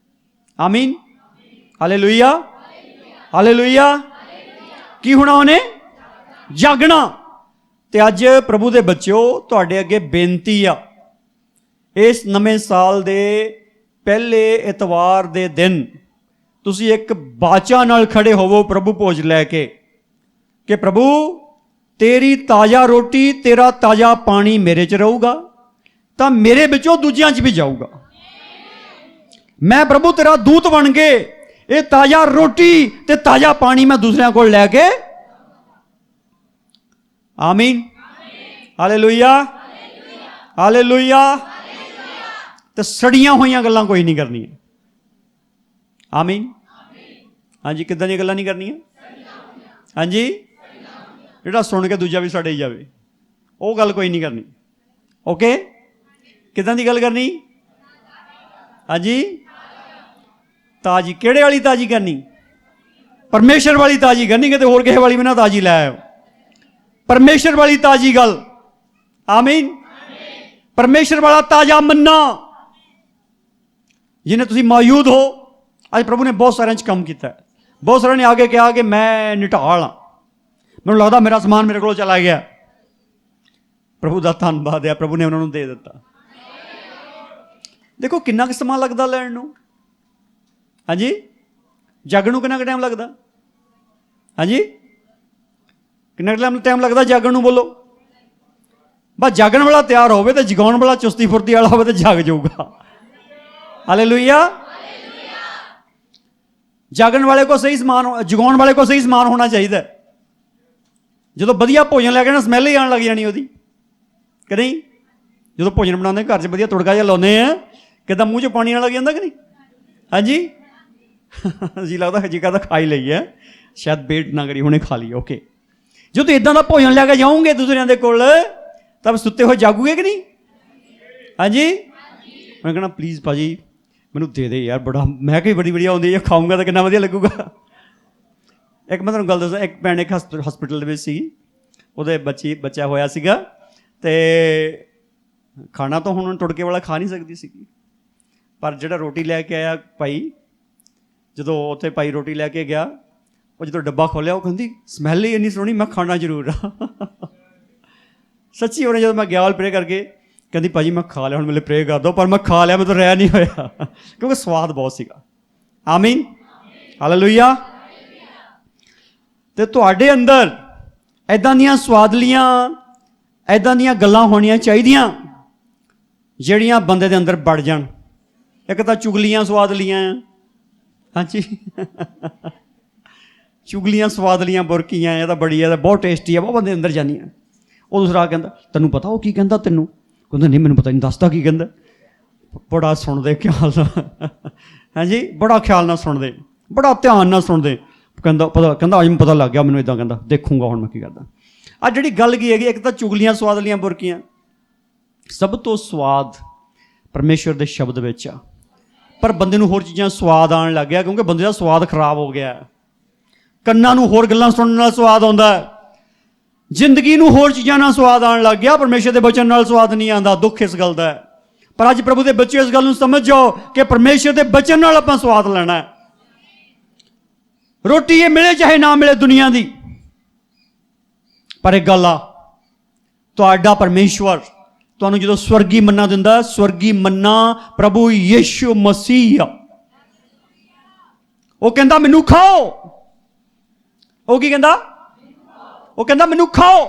ਆਮੀਨ, ਹਾਲੇਲੂਇਆ, ਹਾਲੇਲੂਇਆ। ਕੀ ਹੋਣਾ? ਉਹਨੇ ਜਾਗਣਾ। ਤੇ ਅੱਜ ਪ੍ਰਭੂ ਦੇ ਬੱਚਿਓ, ਤੁਹਾਡੇ ਅੱਗੇ ਬੇਨਤੀ ਆ, ਇਸ ਨਵੇਂ ਸਾਲ ਦੇ ਪਹਿਲੇ ਇਤਵਾਰ ਦੇ ਦਿਨ ਤੁਸੀਂ ਇੱਕ ਬਾਚਾ ਨਾਲ ਖੜੇ ਹੋਵੋ ਪ੍ਰਭੂ ਭੋਜ ਲੈ ਕੇ, ਕਿ ਪ੍ਰਭੂ ਤੇਰੀ ਤਾਜ਼ਾ ਰੋਟੀ, ਤੇਰਾ ਤਾਜ਼ਾ ਪਾਣੀ ਮੇਰੇ 'ਚ ਰਹੂਗਾ ਤਾਂ ਮੇਰੇ ਵਿੱਚੋਂ ਦੂਜਿਆਂ 'ਚ ਵੀ ਜਾਊਗਾ। ਮੈਂ ਪ੍ਰਭੂ ਤੇਰਾ ਦੂਤ ਬਣ ਕੇ ਇਹ ਤਾਜ਼ਾ ਰੋਟੀ ਤੇ ਤਾਜ਼ਾ ਪਾਣੀ ਮੈਂ ਦੂਸਰਿਆਂ ਕੋਲ ਲੈ ਕੇ। ਆਮੀਨ, ਹਾਲੇਲੂਇਆ, ਹਾਲੇਲੂਇਆ। ਤੇ ਸੜੀਆਂ ਹੋਈਆਂ ਗੱਲਾਂ ਕੋਈ ਨਹੀਂ ਕਰਨੀਆਂ। ਆਮੀਨ। ਹਾਂਜੀ, ਕਿੱਦਾਂ ਦੀਆਂ ਗੱਲਾਂ ਨਹੀਂ ਕਰਨੀਆਂ? ਹਾਂਜੀ, ਜਿਹੜਾ ਸੁਣ ਕੇ ਦੂਜਾ ਵੀ ਸੜ ਹੀ ਜਾਵੇ, ਉਹ ਗੱਲ ਕੋਈ ਨਹੀਂ ਕਰਨੀ। ਓਕੇ, ਕਿੱਦਾਂ ਦੀ ਗੱਲ ਕਰਨੀ? ਹਾਂਜੀ, ਤਾਜੀ। ਕਿਹੜੇ ਵਾਲੀ ਤਾਜੀ ਕਰਨੀ? ਪਰਮੇਸ਼ਰ ਵਾਲੀ ਤਾਜੀ ਕਰਨੀ, ਕਿਤੇ ਹੋਰ ਕਿਸੇ ਵਾਲੀ ਵੀ ਨਾ ਤਾਜੀ ਲੈ ਆਓ। ਪਰਮੇਸ਼ਰ ਵਾਲੀ ਤਾਜੀ ਗੱਲ। ਆਮੀਨ। ਪਰਮੇਸ਼ਰ ਵਾਲਾ ਤਾਜ਼ਾ ਮੰਨਾ ਜਿਹਨੇ ਤੁਸੀਂ ਮੌਜੂਦ ਹੋ। ਅੱਜ ਪ੍ਰਭੂ ਨੇ ਬਹੁਤ ਸਾਰਿਆਂ 'ਚ ਕੰਮ ਕੀਤਾ। ਬਹੁਤ ਸਾਰਿਆਂ ਨੇ ਆ ਕੇ ਕਿਹਾ ਕਿ ਮੈਂ ਨਿਢਾਲ ਹਾਂ, ਮੈਨੂੰ ਲੱਗਦਾ ਮੇਰਾ ਸਮਾਨ ਮੇਰੇ ਕੋਲੋਂ ਚਲਾ ਗਿਆ। ਪ੍ਰਭੂ ਦਾ ਧੰਨਵਾਦ ਹੈ, ਪ੍ਰਭੂ ਨੇ ਉਹਨਾਂ ਨੂੰ ਦੇ ਦਿੱਤਾ। ਦੇਖੋ ਕਿੰਨਾ ਕੁ ਸਮਾਂ ਲੱਗਦਾ ਲੈਣ ਨੂੰ। ਹਾਂਜੀ, ਜਾਗਣ ਨੂੰ ਕਿੰਨਾ ਕੁ ਟਾਈਮ ਲੱਗਦਾ? ਹਾਂਜੀ, ਕਿੰਨਾ ਟਾਈਮ ਲੱਗਦਾ ਜਾਗਣ ਨੂੰ? ਬੋਲੋ। ਬਸ ਜਾਗਣ ਵਾਲਾ ਤਿਆਰ ਹੋਵੇ ਤੇ ਜਗਾਉਣ ਵਾਲਾ ਚੁਸਤੀ ਫੁਰਤੀ ਵਾਲਾ ਹੋਵੇ ਤੇ ਜਾਗ ਜਾਊਗਾ। ਹਾਲੇਲੂਇਆ। ਜਾਗਣ ਵਾਲੇ ਕੋ ਸਹੀ ਸਮਾਨ, ਜਗਾਉਣ ਵਾਲੇ ਕੋ ਸਹੀ ਸਮਾਨ ਹੋਣਾ ਚਾਹੀਦਾ। ਜਦੋਂ ਵਧੀਆ ਭੋਜਨ ਲੈ ਕੇ ਨਾ ਸਮੈਲ ਹੀ ਆਉਣ ਲੱਗ ਜਾਣੀ ਉਹਦੀ, ਕਿ ਨਹੀਂ? ਜਦੋਂ ਭੋਜਨ ਬਣਾਉਂਦੇ ਘਰ 'ਚ ਵਧੀਆ ਤੁੜਕਾ ਜਿਹਾ ਲਾਉਂਦੇ ਆ, ਕਿੱਦਾਂ ਮੂੰਹ 'ਚ ਪਾਣੀ ਆਉਣ ਲੱਗ ਜਾਂਦਾ ਕਿ ਨਹੀਂ? ਹਾਂਜੀ, ਜੀ ਲੱਗਦਾ ਜੀ ਕਰਦਾ ਖਾ ਹੀ ਲਈ ਹੈ, ਸ਼ਾਇਦ ਵੇਟ ਨਾ ਕਰੀ ਹੁਣੇ ਖਾ ਲਈ। ਓਕੇ, ਜਦੋਂ ਤੁਸੀਂ ਇੱਦਾਂ ਦਾ ਭੋਜਨ ਲੈ ਕੇ ਜਾਓਗੇ ਦੂਸਰਿਆਂ ਦੇ ਕੋਲ ਤਾਂ ਸੁੱਤੇ ਹੋਏ ਜਾਗੂਗੇ ਕਿ ਨਹੀਂ? ਹਾਂਜੀ, ਮੈਂ ਕਹਿਣਾ ਪਲੀਜ਼ ਭਾਜੀ ਮੈਨੂੰ ਦੇ ਦੇ ਯਾਰ, ਬੜਾ ਮਹਿਕ ਵੀ ਬੜੀ ਵਧੀਆ ਆਉਂਦੀ ਹੈ, ਖਾਊਂਗਾ ਤਾਂ ਕਿੰਨਾ ਵਧੀਆ ਲੱਗੂਗਾ। ਇੱਕ ਮੈਂ ਤੁਹਾਨੂੰ ਗੱਲ ਦੱਸਾਂ, ਇੱਕ ਭੈਣ ਇੱਕ ਹਸਪੀਟਲ ਦੇ ਵਿੱਚ ਸੀ, ਉਹਦੇ ਬੱਚਾ ਹੋਇਆ ਸੀਗਾ, ਅਤੇ ਖਾਣਾ ਤਾਂ ਹੁਣ ਤੁੜਕੇ ਵਾਲਾ ਖਾ ਨਹੀਂ ਸਕਦੀ ਸੀਗੀ, ਪਰ ਜਿਹੜਾ ਰੋਟੀ ਲੈ ਕੇ ਆਇਆ ਭਾਈ, ਜਦੋਂ ਉੱਥੇ ਭਾਈ ਰੋਟੀ ਲੈ ਕੇ ਗਿਆ, ਉਹ ਜਦੋਂ ਡੱਬਾ ਖੋਲ੍ਹਿਆ ਉਹ ਕਹਿੰਦੀ ਸਮੈਲ ਹੀ ਇੰਨੀ ਸੋਹਣੀ, ਮੈਂ ਖਾਣਾ ਜ਼ਰੂਰ ਆ। ਸੱਚੀ ਉਹਨੇ ਜਦੋਂ ਮੈਂ ਗਿਆ ਪ੍ਰੇ ਕਰਕੇ ਕਹਿੰਦੀ ਭਾਜੀ ਮੈਂ ਖਾ ਲਿਆ, ਹੁਣ ਮੇਰੇ ਪ੍ਰੇ ਕਰ ਦਿਓ, ਪਰ ਮੈਂ ਖਾ ਲਿਆ, ਮੈਂ ਤਾਂ ਰਹਿ ਨਹੀਂ ਹੋਇਆ, ਕਿਉਂਕਿ ਸਵਾਦ ਬਹੁਤ ਸੀਗਾ। ਆਮੀਨ, ਹਾਲੇਲੂਇਆ। ਤੇ ਤੁਹਾਡੇ ਅੰਦਰ ਇੱਦਾਂ ਦੀਆਂ ਸਵਾਦਲੀਆਂ, ਇੱਦਾਂ ਦੀਆਂ ਗੱਲਾਂ ਹੋਣੀਆਂ ਚਾਹੀਦੀਆਂ ਜਿਹੜੀਆਂ ਬੰਦੇ ਦੇ ਅੰਦਰ ਵੜ ਜਾਣ। ਇੱਕ ਤਾਂ ਚੁਗਲੀਆਂ ਸਵਾਦਲੀਆਂ ਆ। ਹਾਂਜੀ, ਚੁਗਲੀਆਂ ਸਵਾਦਲੀਆਂ ਬੁਰਕੀਆਂ, ਇਹ ਤਾਂ ਬੜੀ ਹੈ, ਬਹੁਤ ਟੇਸਟੀ ਆ, ਬਹੁਤ ਬੰਦੇ ਅੰਦਰ ਜਾਂਦੀਆਂ। ਉਹ ਦੂਸਰਾ ਕਹਿੰਦਾ ਤੈਨੂੰ ਪਤਾ ਉਹ ਕੀ ਕਹਿੰਦਾ? ਤੈਨੂੰ ਕਹਿੰਦਾ ਨਹੀਂ ਮੈਨੂੰ ਪਤਾ ਨਹੀਂ, ਦੱਸਦਾ ਕੀ ਕਹਿੰਦਾ। ਬੜਾ ਸੁਣਦੇ ਖਿਆਲ ਨਾਲ। ਹਾਂਜੀ, ਬੜਾ ਖਿਆਲ ਨਾਲ ਸੁਣਦੇ, ਬੜਾ ਧਿਆਨ ਨਾਲ ਸੁਣਦੇ। ਕਹਿੰਦਾ ਅੱਜ ਮੈਨੂੰ ਪਤਾ ਲੱਗ ਗਿਆ, ਮੈਨੂੰ ਇੱਦਾਂ ਕਹਿੰਦਾ, ਦੇਖੂੰਗਾ ਹੁਣ ਮੈਂ ਕੀ ਕਰਦਾ। ਆਹ ਜਿਹੜੀ ਗੱਲ ਕੀ ਹੈਗੀ, ਇੱਕ ਤਾਂ ਚੁਗਲੀਆਂ ਸਵਾਦਲੀਆਂ ਬੁਰਕੀਆਂ। ਸਭ ਤੋਂ ਸਵਾਦ ਪਰਮੇਸ਼ਵਰ ਦੇ ਸ਼ਬਦ ਵਿੱਚ ਆ, ਪਰ ਬੰਦੇ ਨੂੰ ਹੋਰ ਚੀਜ਼ਾਂ ਸਵਾਦ ਆਉਣ ਲੱਗ ਗਿਆ, ਕਿਉਂਕਿ ਬੰਦੇ ਦਾ ਸਵਾਦ ਖਰਾਬ ਹੋ ਗਿਆ। ਕੰਨਾਂ ਨੂੰ ਹੋਰ ਗੱਲਾਂ ਸੁਣਨ ਨਾਲ ਸਵਾਦ ਆਉਂਦਾ, ਜ਼ਿੰਦਗੀ ਨੂੰ ਹੋਰ ਚੀਜ਼ਾਂ ਨਾਲ ਸਵਾਦ ਆਉਣ ਲੱਗ ਗਿਆ, ਪਰਮੇਸ਼ਰ ਦੇ ਬਚਨ ਨਾਲ ਸਵਾਦ ਨਹੀਂ ਆਉਂਦਾ। ਦੁੱਖ ਇਸ ਗੱਲ ਦਾ ਹੈ, ਪਰ ਅੱਜ ਪ੍ਰਭੂ ਦੇ ਬੱਚੇ ਇਸ ਗੱਲ ਨੂੰ ਸਮਝ ਜਾਓ ਕਿ ਪਰਮੇਸ਼ਰ ਦੇ ਬਚਨ ਨਾਲ ਆਪਾਂ ਸਵਾਦ ਲੈਣਾ ਹੈ। ਰੋਟੀ ਇਹ ਮਿਲੇ ਚਾਹੇ ਨਾ ਮਿਲੇ ਦੁਨੀਆ ਦੀ, ਪਰ ਇੱਕ ਗੱਲ ਆ, ਤੁਹਾਡਾ ਪਰਮੇਸ਼ਵਰ ਤੁਹਾਨੂੰ ਜਦੋਂ ਸਵਰਗੀ ਮੰਨਾ ਦਿੰਦਾ, ਸਵਰਗੀ ਮੰਨਾ ਪ੍ਰਭੂ ਯੀਸ਼ੂ ਮਸੀਹ ਆ। ਉਹ ਕਹਿੰਦਾ ਮੈਨੂੰ ਖਾਓ। ਉਹ ਕੀ ਕਹਿੰਦਾ? ਉਹ ਕਹਿੰਦਾ ਮੈਨੂੰ ਖਾਓ।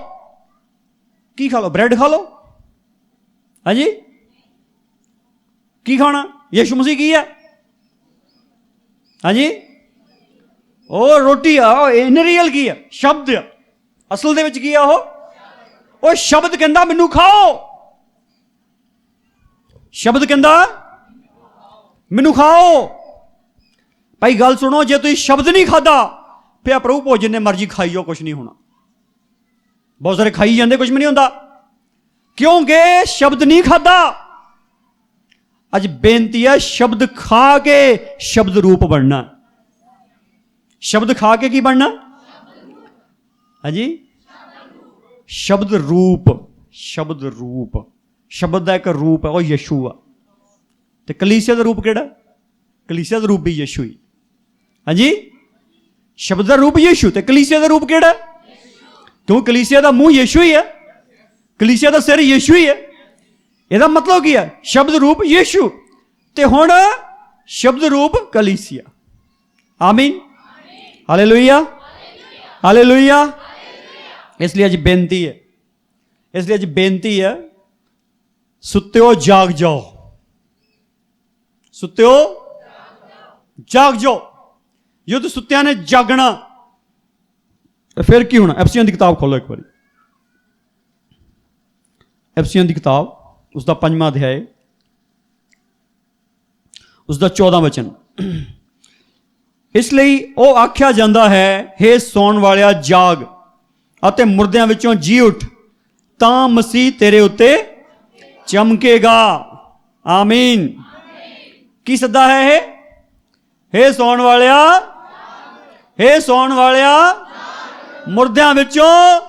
ਕੀ ਖਾ ਲਓ? ਬ੍ਰੈਡ ਖਾ ਲਓ। ਹਾਂਜੀ, ਕੀ ਖਾਣਾ? ਯੀਸ਼ੂ ਮਸੀਹ ਕੀ ਹੈ? ਹਾਂਜੀ, ਉਹ ਰੋਟੀ ਆ। ਇਨਰੀਅਲ ਕੀ ਆ? ਸ਼ਬਦ ਆ। ਅਸਲ ਦੇ ਵਿੱਚ ਕੀ ਆ? ਉਹ ਸ਼ਬਦ ਕਹਿੰਦਾ ਮੈਨੂੰ ਖਾਓ। ਸ਼ਬਦ ਕਹਿੰਦਾ ਮੈਨੂੰ ਖਾਓ। ਭਾਈ ਗੱਲ ਸੁਣੋ, ਜੇ ਤੁਸੀਂ ਸ਼ਬਦ ਨਹੀਂ ਖਾਦਾ ਫਿਰ ਪ੍ਰਭੂ ਭੋਜਨ ਨੇ ਮਰਜ਼ੀ ਖਾਈ ਜਾਓ, ਕੁਛ ਨਹੀਂ ਹੋਣਾ। ਬਹੁਤ ਸਾਰੇ ਖਾਈ ਜਾਂਦੇ, ਕੁਛ ਵੀ ਨਹੀਂ ਹੁੰਦਾ, ਕਿਉਂਕਿ ਸ਼ਬਦ ਨਹੀਂ ਖਾਦਾ। ਅੱਜ ਬੇਨਤੀ ਹੈ, ਸ਼ਬਦ ਖਾ ਕੇ ਸ਼ਬਦ ਰੂਪ ਬਣਨਾ। ਸ਼ਬਦ ਖਾ ਕੇ ਕੀ ਬਣਨਾ? ਹਾਂਜੀ, ਸ਼ਬਦ ਰੂਪ। ਸ਼ਬਦ ਰੂਪ, ਸ਼ਬਦ ਦਾ ਇੱਕ ਰੂਪ ਹੈ, ਉਹ ਯਿਸੂ ਆ। ਤੇ ਕਲੀਸਿਆ ਦਾ ਰੂਪ ਕਿਹੜਾ? ਕਲੀਸਿਆ ਦਾ ਰੂਪ ਵੀ ਯਿਸੂ ਹੀ। ਹਾਂਜੀ, ਸ਼ਬਦ ਦਾ ਰੂਪ ਯਿਸੂ ਤੇ ਕਲੀਸਿਆ ਦਾ ਰੂਪ ਕਿਹੜਾ? ਕਿਉਂ ਕਲੀਸਿਆ ਦਾ ਮੂੰਹ ਯਿਸੂ ਹੀ ਹੈ, ਕਲੀਸਿਆ ਦਾ ਸਿਰ ਯਿਸੂ ਹੀ ਹੈ। ਇਹਦਾ ਮਤਲਬ ਕੀ ਹੈ? ਸ਼ਬਦ ਰੂਪ ਯਿਸੂ ਤੇ ਹੁਣ ਸ਼ਬਦ ਰੂਪ ਕਲੀਸਿਆ। ਆਮੀਨ, ਹਾਲੇਲੂਇਆ, ਹਾਲੇਲੂਇਆ। ਇਸ ਲਈ ਅੱਜ ਬੇਨਤੀ ਹੈ, ਇਸ ਲਈ ਅੱਜ ਬੇਨਤੀ ਹੈ, ਸੁੱਤਿਓ ਜਾਗ ਜਾਓ। ਸੁੱਤਿਓ ਜਾਗ ਜਾਓ। ਜਦੋਂ ਸੁੱਤਿਆਂ ਨੇ ਜਾਗਣਾ ਫਿਰ ਕੀ ਹੋਣਾ? ਐਫਸੀਆਂ ਦੀ ਕਿਤਾਬ ਖੋਲੋ ਇੱਕ ਵਾਰੀ। ਐਫਸੀਆਂ ਦੀ ਕਿਤਾਬ, ਉਸਦਾ 5ਵਾਂ ਅਧਿਆਇ, ਉਸਦਾ 14ਵਾਂ ਵਚਨ। ਇਸ ਲਈ ਉਹ ਆਖਿਆ ਜਾਂਦਾ ਹੈ, ਹੇ ਸੌਣ ਵਾਲਿਆ ਜਾਗ ਅਤੇ ਮੁਰਦਿਆਂ ਵਿੱਚੋਂ ਜੀ ਉੱਠ, ਤਾਂ ਮਸੀਹ ਤੇਰੇ ਉੱਤੇ ਚਮਕੇਗਾ। ਆਮੀਨ। ਕੀ ਸੱਦਾ ਹੈ ਇਹ? ਹੇ ਸੌਣ ਵਾਲਿਆ, ਹੇ ਸੌਣ ਵਾਲਿਆ, ਮੁਰਦਿਆਂ ਵਿੱਚੋਂ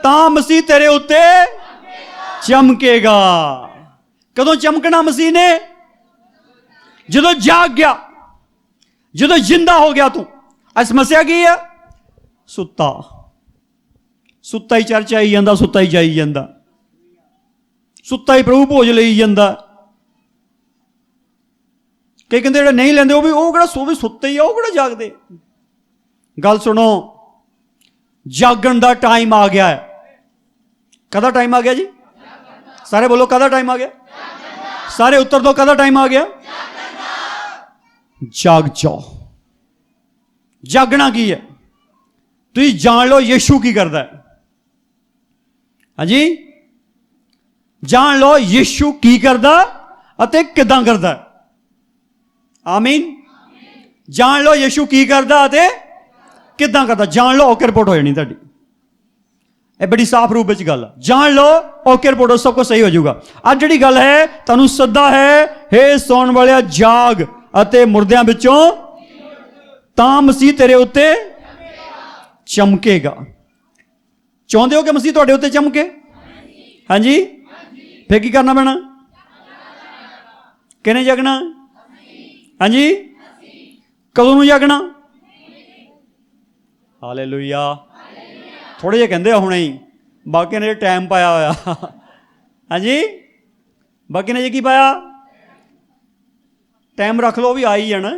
ਤਾਂ ਮਸੀਹ ਤੇਰੇ ਉੱਤੇ ਚਮਕੇਗਾ। ਕਦੋਂ ਚਮਕਣਾ ਮਸੀਹ ਨੇ? ਜਦੋਂ ਜਾਗ ਗਿਆ, ਜਦੋਂ ਜਿੰਦਾ ਹੋ ਗਿਆ ਤੂੰ। ਅੱਜ ਸਮੱਸਿਆ ਕੀ ਹੈ? ਸੁੱਤਾ, ਸੁੱਤਾ ਹੀ ਚਰਚ ਆਈ ਜਾਂਦਾ, ਸੁੱਤਾ ਹੀ ਜਾਈ ਜਾਂਦਾ, ਸੁੱਤਾ ਹੀ ਪ੍ਰਭੂ ਭੋਜ ਲਈ ਜਾਂਦਾ। ਕਈ ਕਹਿੰਦੇ ਜਿਹੜੇ ਨਹੀਂ ਲੈਂਦੇ ਉਹ ਕਿਹੜਾ ਸੋਵੇ, ਸੁੱਤੇ ਹੀ ਆ, ਉਹ ਕਿਹੜਾ ਜਾਗਦੇ। ਗੱਲ ਸੁਣੋ, ਜਾਗਣ ਦਾ ਟਾਈਮ ਆ ਗਿਆ ਹੈ। ਕਦਾ ਟਾਈਮ ਆ ਗਿਆ ਜੀ? ਸਾਰੇ ਬੋਲੋ, ਕਦਾ ਟਾਈਮ ਆ ਗਿਆ? ਸਾਰੇ ਉੱਤਰ ਦੋ, ਕਦਾ ਟਾਈਮ ਆ ਗਿਆ? ਜਾਗ ਜਾਓ। ਜਾਗਣਾ ਕੀ ਹੈ? ਤੁਸੀਂ ਜਾਣ ਲਓ ਯਿਸੂ ਕੀ ਕਰਦਾ ਹੈ। ਹਾਂਜੀ, ਜਾਣ ਲਓ ਯਿਸੂ ਕੀ ਕਰਦਾ ਅਤੇ ਕਿੱਦਾਂ ਕਰਦਾ ਹੈ। ਆਮੀਨ। ਜਾਣ ਲਓ ਯਿਸੂ ਕੀ ਕਰਦਾ ਅਤੇ ਕਿੱਦਾਂ ਕਰਦਾ। ਜਾਣ ਲਓ, ਓਕੇ ਰਿਪੋਰਟ ਹੋ ਜਾਣੀ ਤੁਹਾਡੀ। ਇਹ ਬੜੀ ਸਾਫ਼ ਰੂਪ ਵਿੱਚ ਗੱਲ ਆ। ਜਾਣ ਲਓ, ਓਕੇ ਰਿਪੋਰਟ, ਸਭ ਕੁਝ ਸਹੀ ਹੋ ਜਾਊਗਾ। ਅੱਜ ਜਿਹੜੀ ਗੱਲ ਹੈ, ਤੁਹਾਨੂੰ ਸੱਦਾ ਹੈ, ਹੇ ਸੌਣ ਵਾਲਿਆ ਜਾਗ ਅਤੇ ਮੁਰਦਿਆਂ ਵਿੱਚੋਂ ਤਾਂ ਮਸੀਹ ਤੇਰੇ ਉੱਤੇ ਚਮਕੇਗਾ। ਚਾਹੁੰਦੇ ਹੋ ਕਿ ਮਸੀਹ ਤੁਹਾਡੇ ਉੱਤੇ ਚਮਕੇ? ਹਾਂਜੀ, ਫਿਰ ਕੀ ਕਰਨਾ ਪੈਣਾ? ਕਿਹਨੇ ਜਾਗਣਾ? ਹਾਂਜੀ, ਕਦੋਂ ਨੂੰ ਜਾਗਣਾ? ਹਾਲੇਲੂਇਆ। ਥੋੜੇ ਜਿਹੇ ਕਹਿੰਦੇ ਆ ਹੁਣੇ ਹੀ, ਬਾਕੀ ਨੇ ਟਾਈਮ ਪਾਇਆ ਹੋਇਆ। ਹਾਂਜੀ, ਬਾਕੀ ਨੇ ਜੇ ਕੀ ਪਾਇਆ? ਟਾਈਮ ਰੱਖ ਲਓ, ਉਹ ਵੀ ਆ ਹੀ ਜਾਣਾ।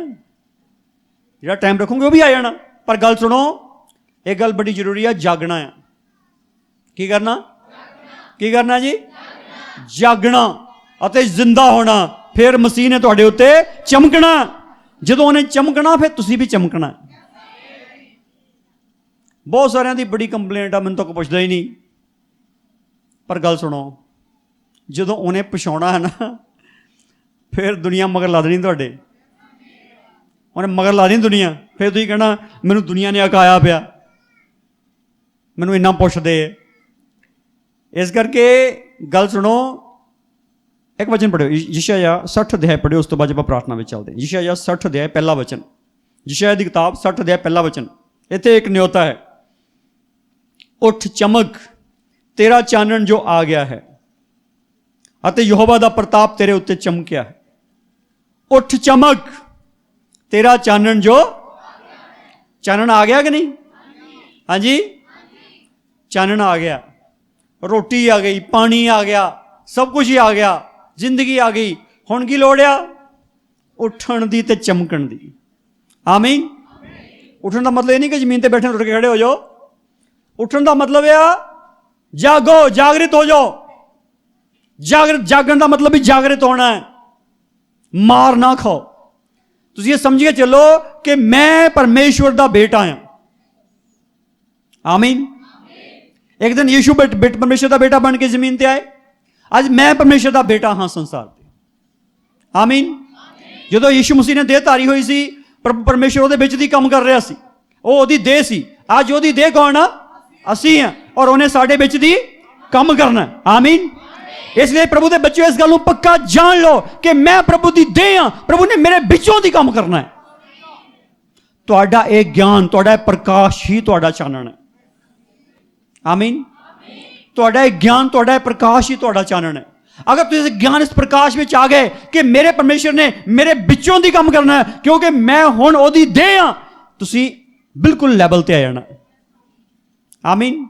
ਜਿਹੜਾ ਟਾਈਮ ਰੱਖੋਗੇ ਉਹ ਵੀ ਆ ਜਾਣਾ। ਪਰ ਗੱਲ ਸੁਣੋ, ਇਹ ਗੱਲ ਬੜੀ ਜ਼ਰੂਰੀ ਆ, ਜਾਗਣਾ ਆ। ਕੀ ਕਰਨਾ? ਕੀ ਕਰਨਾ ਜੀ? ਜਾਗਣਾ ਅਤੇ ਜ਼ਿੰਦਾ ਹੋਣਾ। ਫਿਰ ਮਸੀਹ ਨੇ ਤੁਹਾਡੇ ਉੱਤੇ ਚਮਕਣਾ। ਜਦੋਂ ਉਹਨੇ ਚਮਕਣਾ, ਫਿਰ ਤੁਸੀਂ ਵੀ ਚਮਕਣਾ। ਬਹੁਤ ਸਾਰਿਆਂ ਦੀ ਬੜੀ ਕੰਪਲੇਂਟ ਆ, ਮੈਨੂੰ ਤਾਂ ਕੋਈ ਪੁੱਛਦਾ ਹੀ ਨਹੀਂ। ਪਰ ਗੱਲ ਸੁਣੋ, ਜਦੋਂ ਉਹਨੇ ਪਛਾਉਣਾ ਹੈ ਨਾ, ਫਿਰ ਦੁਨੀਆ ਮਗਰ ਲਾ ਦੇਣੀ ਤੁਹਾਡੇ। ਉਹਨੇ ਮਗਰ ਲਾ ਦੇਣੀ ਦੁਨੀਆ। ਫਿਰ ਤੁਸੀਂ ਕਹਿਣਾ ਮੈਨੂੰ ਦੁਨੀਆ ਨੇ ਅਕਾਇਆ ਪਿਆ, ਮੈਨੂੰ ਇੰਨਾ ਪੁੱਛਦੇ। ਇਸ ਕਰਕੇ ਗੱਲ ਸੁਣੋ, ਇੱਕ ਵਚਨ ਪੜ੍ਹਿਓ, ਯਸ਼ਾਇਆ 60 ਅਧਿਆਇ ਪੜ੍ਹਿਓ, ਉਸ ਤੋਂ ਬਾਅਦ ਆਪਾਂ ਪ੍ਰਾਰਥਨਾ ਵਿੱਚ ਚੱਲਦੇ। ਯਸ਼ਾਇਆ 60 ਅਧਿਆਇ ਪਹਿਲਾ ਵਚਨ। ਯਸ਼ਾਇਆ ਦੀ ਕਿਤਾਬ 60 ਅਧਿਆਇ ਪਹਿਲਾ ਵਚਨ। ਇੱਥੇ ਇੱਕ ਨਿਯੋਤਾ ਹੈ, ਉੱਠ ਚਮਕ, ਤੇਰਾ ਚਾਨਣ ਜੋ ਆ ਗਿਆ ਹੈ ਅਤੇ ਯਹੋਵਾ ਦਾ ਪ੍ਰਤਾਪ ਤੇਰੇ ਉੱਤੇ ਚਮਕਿਆ ਹੈ। ਉੱਠ ਚਮਕ, ਤੇਰਾ ਚਾਨਣ ਜੋ, ਚਾਨਣ ਆ ਗਿਆ ਕਿ ਨਹੀਂ? ਹਾਂਜੀ, ਚਾਨਣ ਆ ਗਿਆ, ਰੋਟੀ ਆ ਗਈ, ਪਾਣੀ ਆ ਗਿਆ, सब कुछ ही आ गया, जिंदगी आ गई, हुण की लोड़ आ उठण दी ते चमकण दी। आमीन। उठण का मतलब ये नहीं कि जमीन ते बैठे उठ के खड़े हो जाओ। उठण का मतलब है जागो, जागृत हो जाओ। जागण का मतलब भी जागृत होना है, मार ना खाओ। तुम ये समझिए चलो कि मैं परमेश्वर का बेटा हाँ। आमीन। एक दिन यीशु परमेश्वर का बेटा बन के जमीन ते आए, आज मैं परमेश्वर का बेटा हाँ संसार ते। आमीन। जो यीशु मसीह ने देह धारी हुई सी, परमेश्वर ਉਹਦੇ ਵਿੱਚ ਦੀ ਕੰਮ ਕਰ ਰਿਹਾ ਸੀ, ਉਹ ਉਹਦੀ ਦੇਹ ਸੀ। ਅੱਜ ਉਹਦੀ ਦੇਹ ਕੌਣ ਆ? ਅਸੀਂ ਹਾਂ, ਔਰ ਉਹਨੇ ਸਾਡੇ ਵਿੱਚ ਦੀ ਕੰਮ ਕਰਨਾ। ਆਮੀਨ। इसलिए प्रभु के बच्चों इस गल पक्का जान लो कि मैं प्रभु की देह हाँ, प्रभु ने मेरे बिचों की काम करना है। तुहाडा एक ज्ञान, तुहाडा प्रकाश ही तुहाडा चानन है। आमीन। तुहाडा एक ज्ञान, तुहाडा प्रकाश ही तुहाडा चानन है। अगर तुम इस ज्ञान, इस प्रकाश में आ गए कि मेरे परमेश्वर ने मेरे बिचों की काम करना है, क्योंकि मैं हुण ओदी देह हाँ, तुसी बिल्कुल लैवल ते आ जाना। आमीन।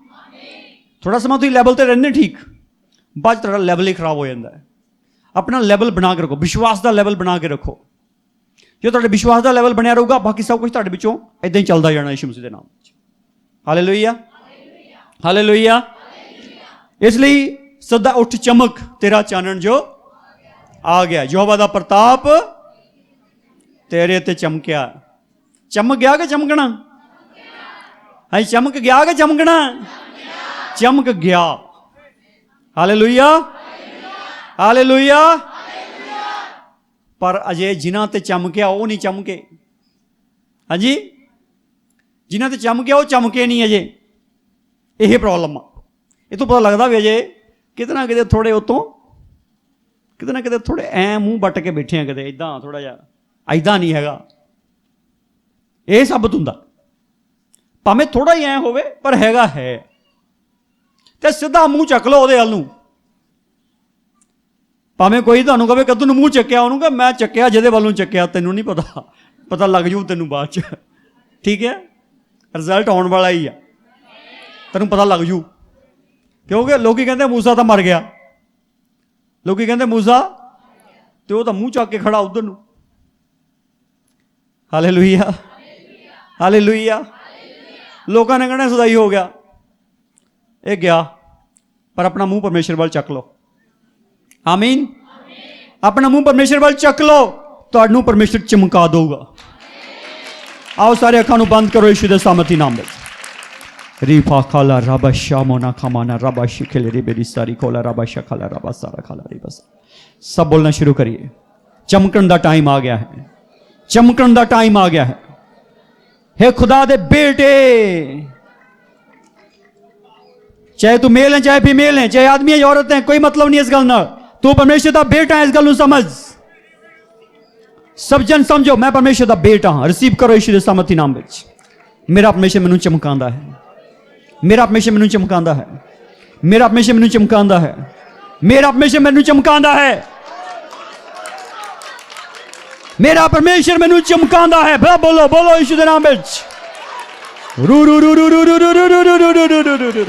थोड़ा समा तुम लैवल ते रहने ठीक, बाद थोड़ा लैवल ही खराब हो जाता है। अपना लैवल बना के रखो, विश्वास का लैवल बना के रखो। जो तुहाडे विश्वास का लैवल बनया रहूगा, बाकी सब कुछ तुहाडे विचों इदां ही चलता जाना यीशु मसीह के नाम। Hallelujah, hallelujah. इसलिए सदा उठ चमक, तेरा चानन जो आ गया। यहोवा दा प्रताप तेरे ते चमकिया। चमक गया कि चमकना? हाँ, चमक गया कि चमकना? चमक गया। Hallelujah, hallelujah. पर अजे जिन्हां ते चमकिया वो नहीं चमके। हाँ जी, जिन्हां ते चमकिया वो चमके नहीं अजे। यही प्रॉब्लम आ। ये तो पता लगता भी अजे किते ना किते थोड़े उतों, किते ना किते थोड़े ऐ मूँह बट के बैठे हैं, किते इदां थोड़ा जा इदां नहीं हैगा। ये साबित हुंदा, भावें थोड़ा ही ऐ होवे पर हैगा है। ते सीधा मूँह चक लो ਉਹਦੇ ਵੱਲ ਨੂੰ। ਭਾਵੇਂ ਕੋਈ ਤੁਹਾਨੂੰ ਕਹੇ ਕਦੋਂ ਨੂੰ ਮੂੰਹ ਚੱਕਿਆ, ਉਹਨੂੰ ਕਹੇ ਮੈਂ ਚੱਕਿਆ ਜਿਹਦੇ ਵੱਲੋਂ ਚੱਕਿਆ, ਤੈਨੂੰ ਨਹੀਂ ਪਤਾ, ਪਤਾ ਲੱਗ ਜੂ ਤੈਨੂੰ ਬਾਅਦ ਚ। ਠੀਕ ਹੈ, ਰਿਜ਼ਲਟ ਆਉਣ ਵਾਲਾ ਹੀ ਆ, ਤੈਨੂੰ ਪਤਾ ਲੱਗ ਜੂ। ਕਿਉਂਕਿ ਲੋਕੀ ਕਹਿੰਦੇ ਮੂਸਾ ਤਾਂ ਮਰ ਗਿਆ, ਲੋਕੀ ਕਹਿੰਦੇ ਮੂਸਾ, ਤੇ ਉਹ ਤਾਂ ਮੂੰਹ ਚੱਕ ਕੇ ਖੜਾ ਉਧਰ ਨੂੰ। Hallelujah, hallelujah. ਲੋਕਾਂ ਨੇ ਕਹਿਣਾ ਸਦਾਈ ਹੋ ਗਿਆ, ਇਹ ਗਿਆ। पर अपना मुंह परमेश्वर वाल चक लो। आमीन। अपना मुंह परमेश्वर वाल चक लो, तो परमेश्वर चमका दूगा। आओ सारे अखां बंद करो यीशु दे सामर्थी नाम में। रीफा खाला रबा शामोना खमाना रबा शिखले रे बेरी सारी खोला रबा शखाला रबा सारा खाला रे। बस सब बोलना शुरू करिए। चमकन दा टाइम आ गया है, चमकन दा टाइम आ गया है। हे खुदा दे बेटे, चाहे तू मेल है चाहे फीमेल है, चाहे आदमी है औरत है, कोई मतलब नहीं इस गल नाल। तू परमेश्वर का बेटा है, इस गल समझ। सब जन समझो, मैं परमेश्वर का बेटा हाँ। रिसीव करो यीशु दे सामर्थी नाम विच। मेरा परमेश्वर मैनू चमकांदा है, मेरा परमेश्वर मैनू चमकांदा है, मेरा परमेश्वर मैनू चमकांदा है, मेरा परमेश्वर मैनू चमकांदा है, मेरा परमेश्वर मैनू चमकांदा है। बोलो बोलो यीशु दे नाम विच। रू रू रू रू रू रू रू रू रू रू रू रू रू रू।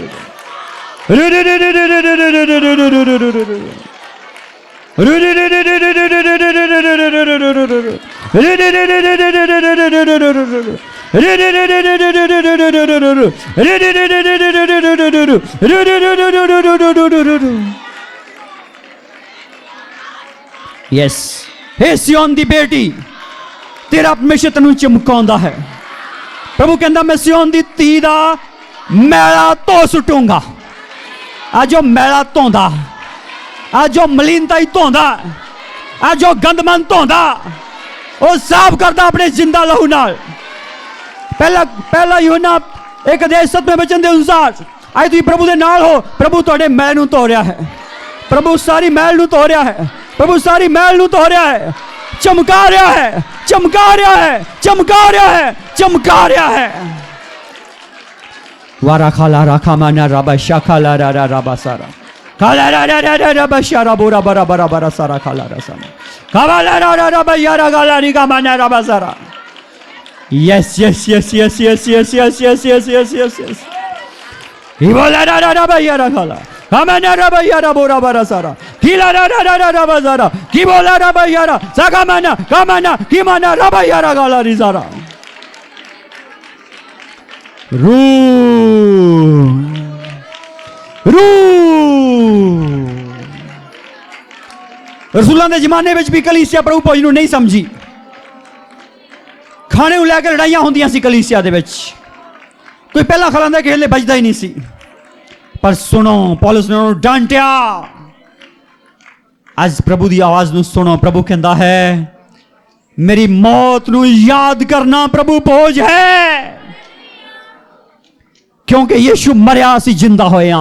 यस, हे सियोन दी बेटी, तेरा परमेश्वर तैनूं चमकाउंदा है। प्रभु कहंदा मैं सियोन दी धी दा मैला धो सुटूंगा। आज जो मैला धोंदा, आज जो मलीनता ही धोंदा, आज जो गंदमंद धोंदा, वो साफ करता अपने जिंदा लहू नाल। पहला यूहन्ना 1:7 वचन के अनुसार आज तुम प्रभु के नाल हो, प्रभु तुहाडे मैल नूं धो रहा है, प्रभु सारी मैल नूं धो रहा है, प्रभु सारी मैल नूं धो रहा है, चमका रहा है, चमका रहा है, चमका रहा है, चमका रहा है। वारा खाला राखा माना रबा शाखाला रा रा रबा सारा खाला रा रा रा रा रबा शारा बोरा बरा बरा बरा सारा खाला रा सारा खाला रा रा रबा यारा गाला री का माना रबा सारा। Yes yes yes yes yes yes yes yes yes yes yes yes. ही बोला रा रा रबा यारा खाला Kamana rabayara bora bara sara. Kila ra rabazara. Kibola rabayara. Sakamana kamana kimana rabayara galari sara. रसूलां दे जमाने विच भी कलीसिया प्रभु भोज नूं नहीं समझी। खाने को लैके लड़ाइयां होंदियां सी कलीसिया दे विच। कोई पहला खलांदा किसे लिए बचदा ही नहीं सी। पर सुनो, पौलुस ने उन्होंने डांटिया। आज प्रभु की आवाज नूं सुनो। प्रभु कहता है मेरी मौत नूं याद करना प्रभु भोज है, क्योंकि यीशु मरिया असी जिंदा होया।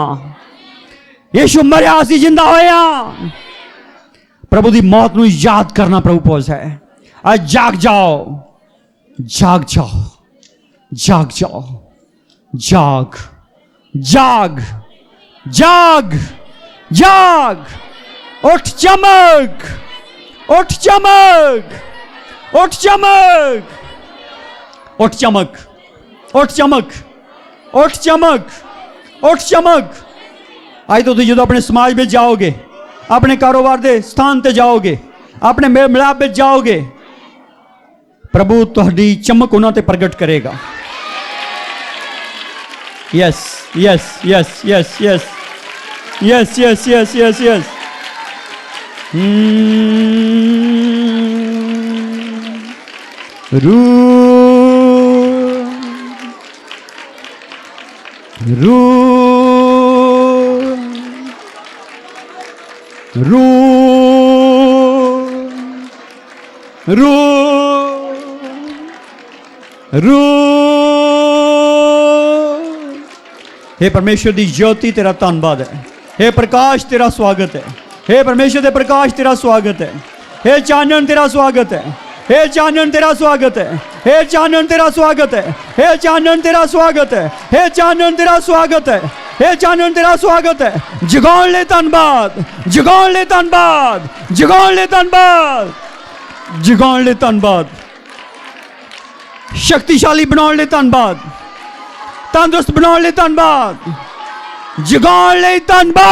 यीशु मरिया असी जिंदा होया। प्रभु की मौत नूं याद करना प्रभु भोज है। आज जाग जाओ, जाग जाओ, जाग जाओ, जाग जाग जाग जाग। उठ चमक, उठ चमक, उठ चमक, उठ चमक, उठ चमक, उठ चमक, उठ चमक। आज तो जो अपने समाज में जाओगे, अपने कारोबार के स्थान ते जाओगे, अपने मेल मिलाप में जाओगे, प्रभु तुहाडी चमक उन्हां ते प्रगट करेगा। Yes yes yes yes yes yes yes yes yes yes. रू रू रू रू रू। हे परमेश्वर दी ज्योति तेरा धन्यवाद है। हे प्रकाश तेरा स्वागत है। हे परमेश्वर दे प्रकाश तेरा स्वागत है। हे चानन तेरा स्वागत है। हे चानन तेरा स्वागत है। हे चानन तेरा स्वागत है। हे चानन तेरा स्वागत है। हे चानन तेरा स्वागत है। हे चानन तेरा स्वागत है। जगाउण ले धन्यवाद, जगाउण ले धन्यवाद, जगाउण ले धन्यवाद, जगाउण ले धन्यवाद। शक्तिशाली बनाउण ले धन्यवाद, तंदुरुस्त बनाउण ले धन्यवाद, जगाउण ले धन्यवाद।